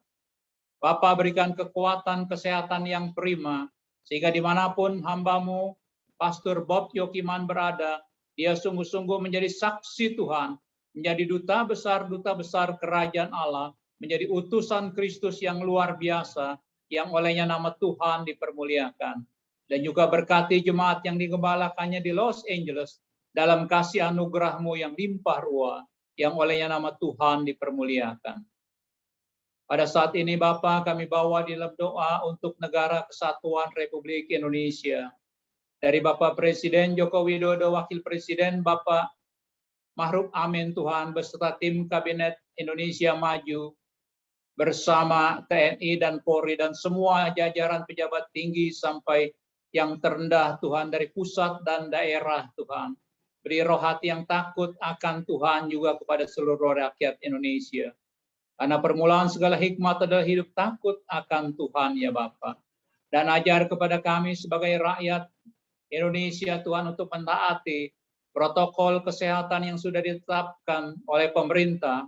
B: Bapa, berikan kekuatan kesehatan yang prima, sehingga dimanapun hamba-Mu, Pastor Bob Jokiman berada, dia sungguh-sungguh menjadi saksi Tuhan, menjadi duta besar kerajaan Allah, menjadi utusan Kristus yang luar biasa, yang olehnya nama Tuhan dipermuliakan. Dan juga berkati jemaat yang digembalakannya di Los Angeles, dalam kasih anugerah-Mu yang limpah ruah, yang olehnya nama Tuhan dipermuliakan. Pada saat ini Bapa, kami bawa di dalam doa untuk Negara Kesatuan Republik Indonesia. Dari Bapak Presiden Joko Widodo, Wakil Presiden Bapak Ma'ruf Amin Tuhan, beserta tim Kabinet Indonesia Maju, bersama TNI dan Polri dan semua jajaran pejabat tinggi sampai yang terendah Tuhan, dari pusat dan daerah Tuhan. Beri roh hati yang takut akan Tuhan juga kepada seluruh rakyat Indonesia. Karena permulaan segala hikmat adalah hidup takut akan Tuhan ya Bapa. Dan ajar kepada kami sebagai rakyat Indonesia Tuhan untuk mentaati protokol kesehatan yang sudah ditetapkan oleh pemerintah,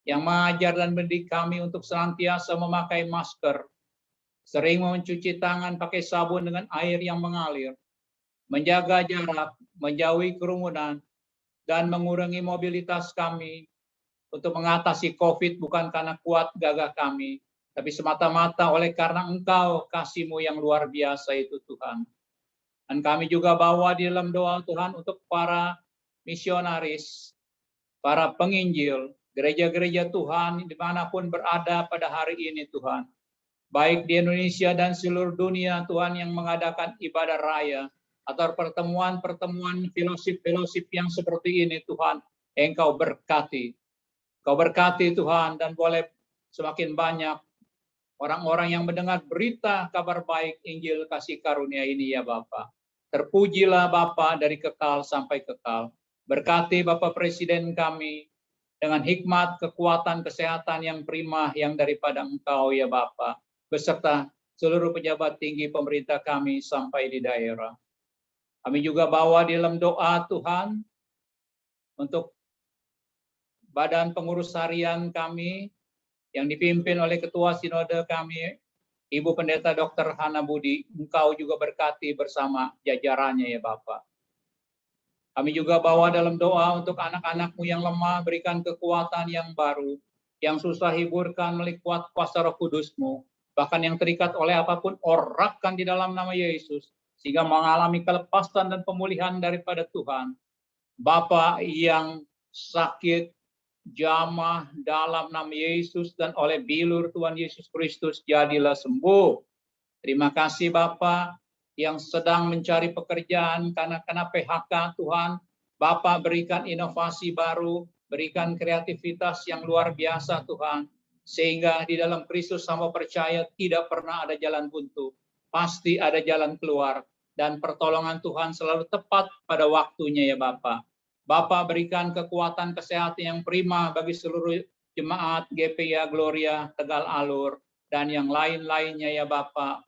B: yang mengajar dan mendidik kami untuk senantiasa memakai masker, sering mencuci tangan pakai sabun dengan air yang mengalir, menjaga jarak, menjauhi kerumunan, dan mengurangi mobilitas kami untuk mengatasi COVID bukan karena kuat gagah kami, tapi semata-mata oleh karena Engkau, kasih-Mu yang luar biasa itu Tuhan. Dan kami juga bawa di dalam doa Tuhan untuk para misionaris, para penginjil, gereja-gereja Tuhan dimanapun berada pada hari ini Tuhan. Baik di Indonesia dan seluruh dunia Tuhan, yang mengadakan ibadah raya atau pertemuan-pertemuan fellowship yang seperti ini Tuhan, Engkau berkati. Kau berkati Tuhan, dan boleh semakin banyak orang-orang yang mendengar berita kabar baik Injil kasih karunia ini ya Bapa. Terpujilah Bapa dari kekal sampai kekal. Berkati Bapak Presiden kami dengan hikmat, kekuatan, kesehatan yang prima yang daripada Engkau ya Bapa, beserta seluruh pejabat tinggi pemerintah kami sampai di daerah. Kami juga bawa di dalam doa Tuhan untuk badan pengurus harian kami yang dipimpin oleh Ketua Sinode kami, Ibu Pendeta Dr. Hana Budi. Engkau juga berkati bersama jajarannya ya Bapak. Kami juga bawa dalam doa untuk anak-anak-Mu yang lemah, berikan kekuatan yang baru, yang susah hiburkan melalui kuasa Roh Kudus-Mu, bahkan yang terikat oleh apapun, orakan di dalam nama Yesus, sehingga mengalami kelepasan dan pemulihan daripada Tuhan. Bapa yang sakit, jamah dalam nama Yesus dan oleh bilur Tuhan Yesus Kristus jadilah sembuh. Terima kasih Bapa yang sedang mencari pekerjaan karena PHK Tuhan. Bapa berikan inovasi baru, berikan kreativitas yang luar biasa Tuhan. Sehingga di dalam Kristus sama percaya tidak pernah ada jalan buntu. Pasti ada jalan keluar. Dan pertolongan Tuhan selalu tepat pada waktunya ya Bapa. Bapa berikan kekuatan kesehatan yang prima bagi seluruh jemaat GPIA Gloria Tegal Alur dan yang lain-lainnya ya Bapa.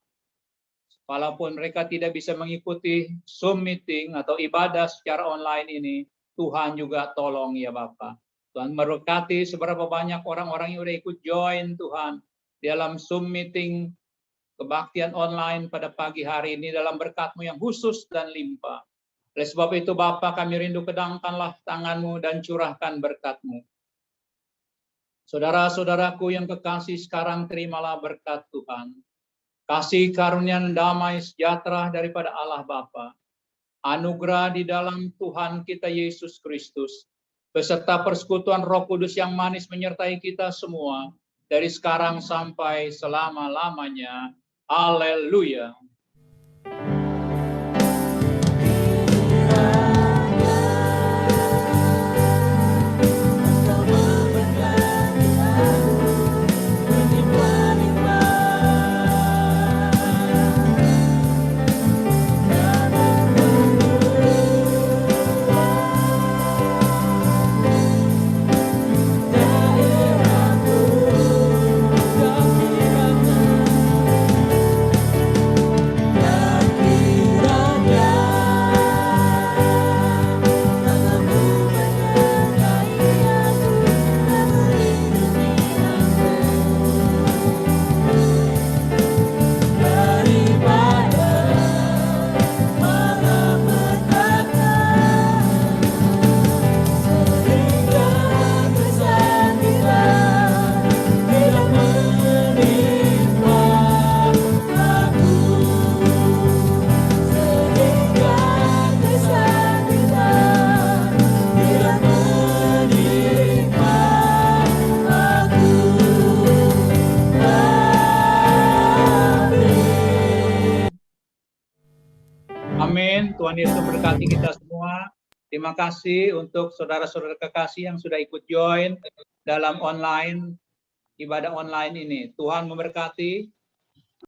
B: Walaupun mereka tidak bisa mengikuti Zoom meeting atau ibadah secara online ini, Tuhan juga tolong ya Bapa. Tuhan memberkati seberapa banyak orang-orang yang sudah ikut join Tuhan dalam Zoom meeting kebaktian online pada pagi hari ini dalam berkat-Mu yang khusus dan limpah. Oleh sebab itu Bapa kami rindu kedangkanlah tangan-Mu dan curahkan berkat-Mu. Saudara-saudaraku yang kekasih sekarang terimalah berkat Tuhan. Kasih karunia dan damai sejahtera daripada Allah Bapa. Anugerah di dalam Tuhan kita Yesus Kristus. Beserta persekutuan Roh Kudus yang manis menyertai kita semua. Dari sekarang sampai selama-lamanya. Haleluya. Amin. Tuhan Yesus memberkati kita semua. Terima kasih untuk saudara-saudara kekasih yang sudah ikut join dalam online, ibadah online ini. Tuhan memberkati.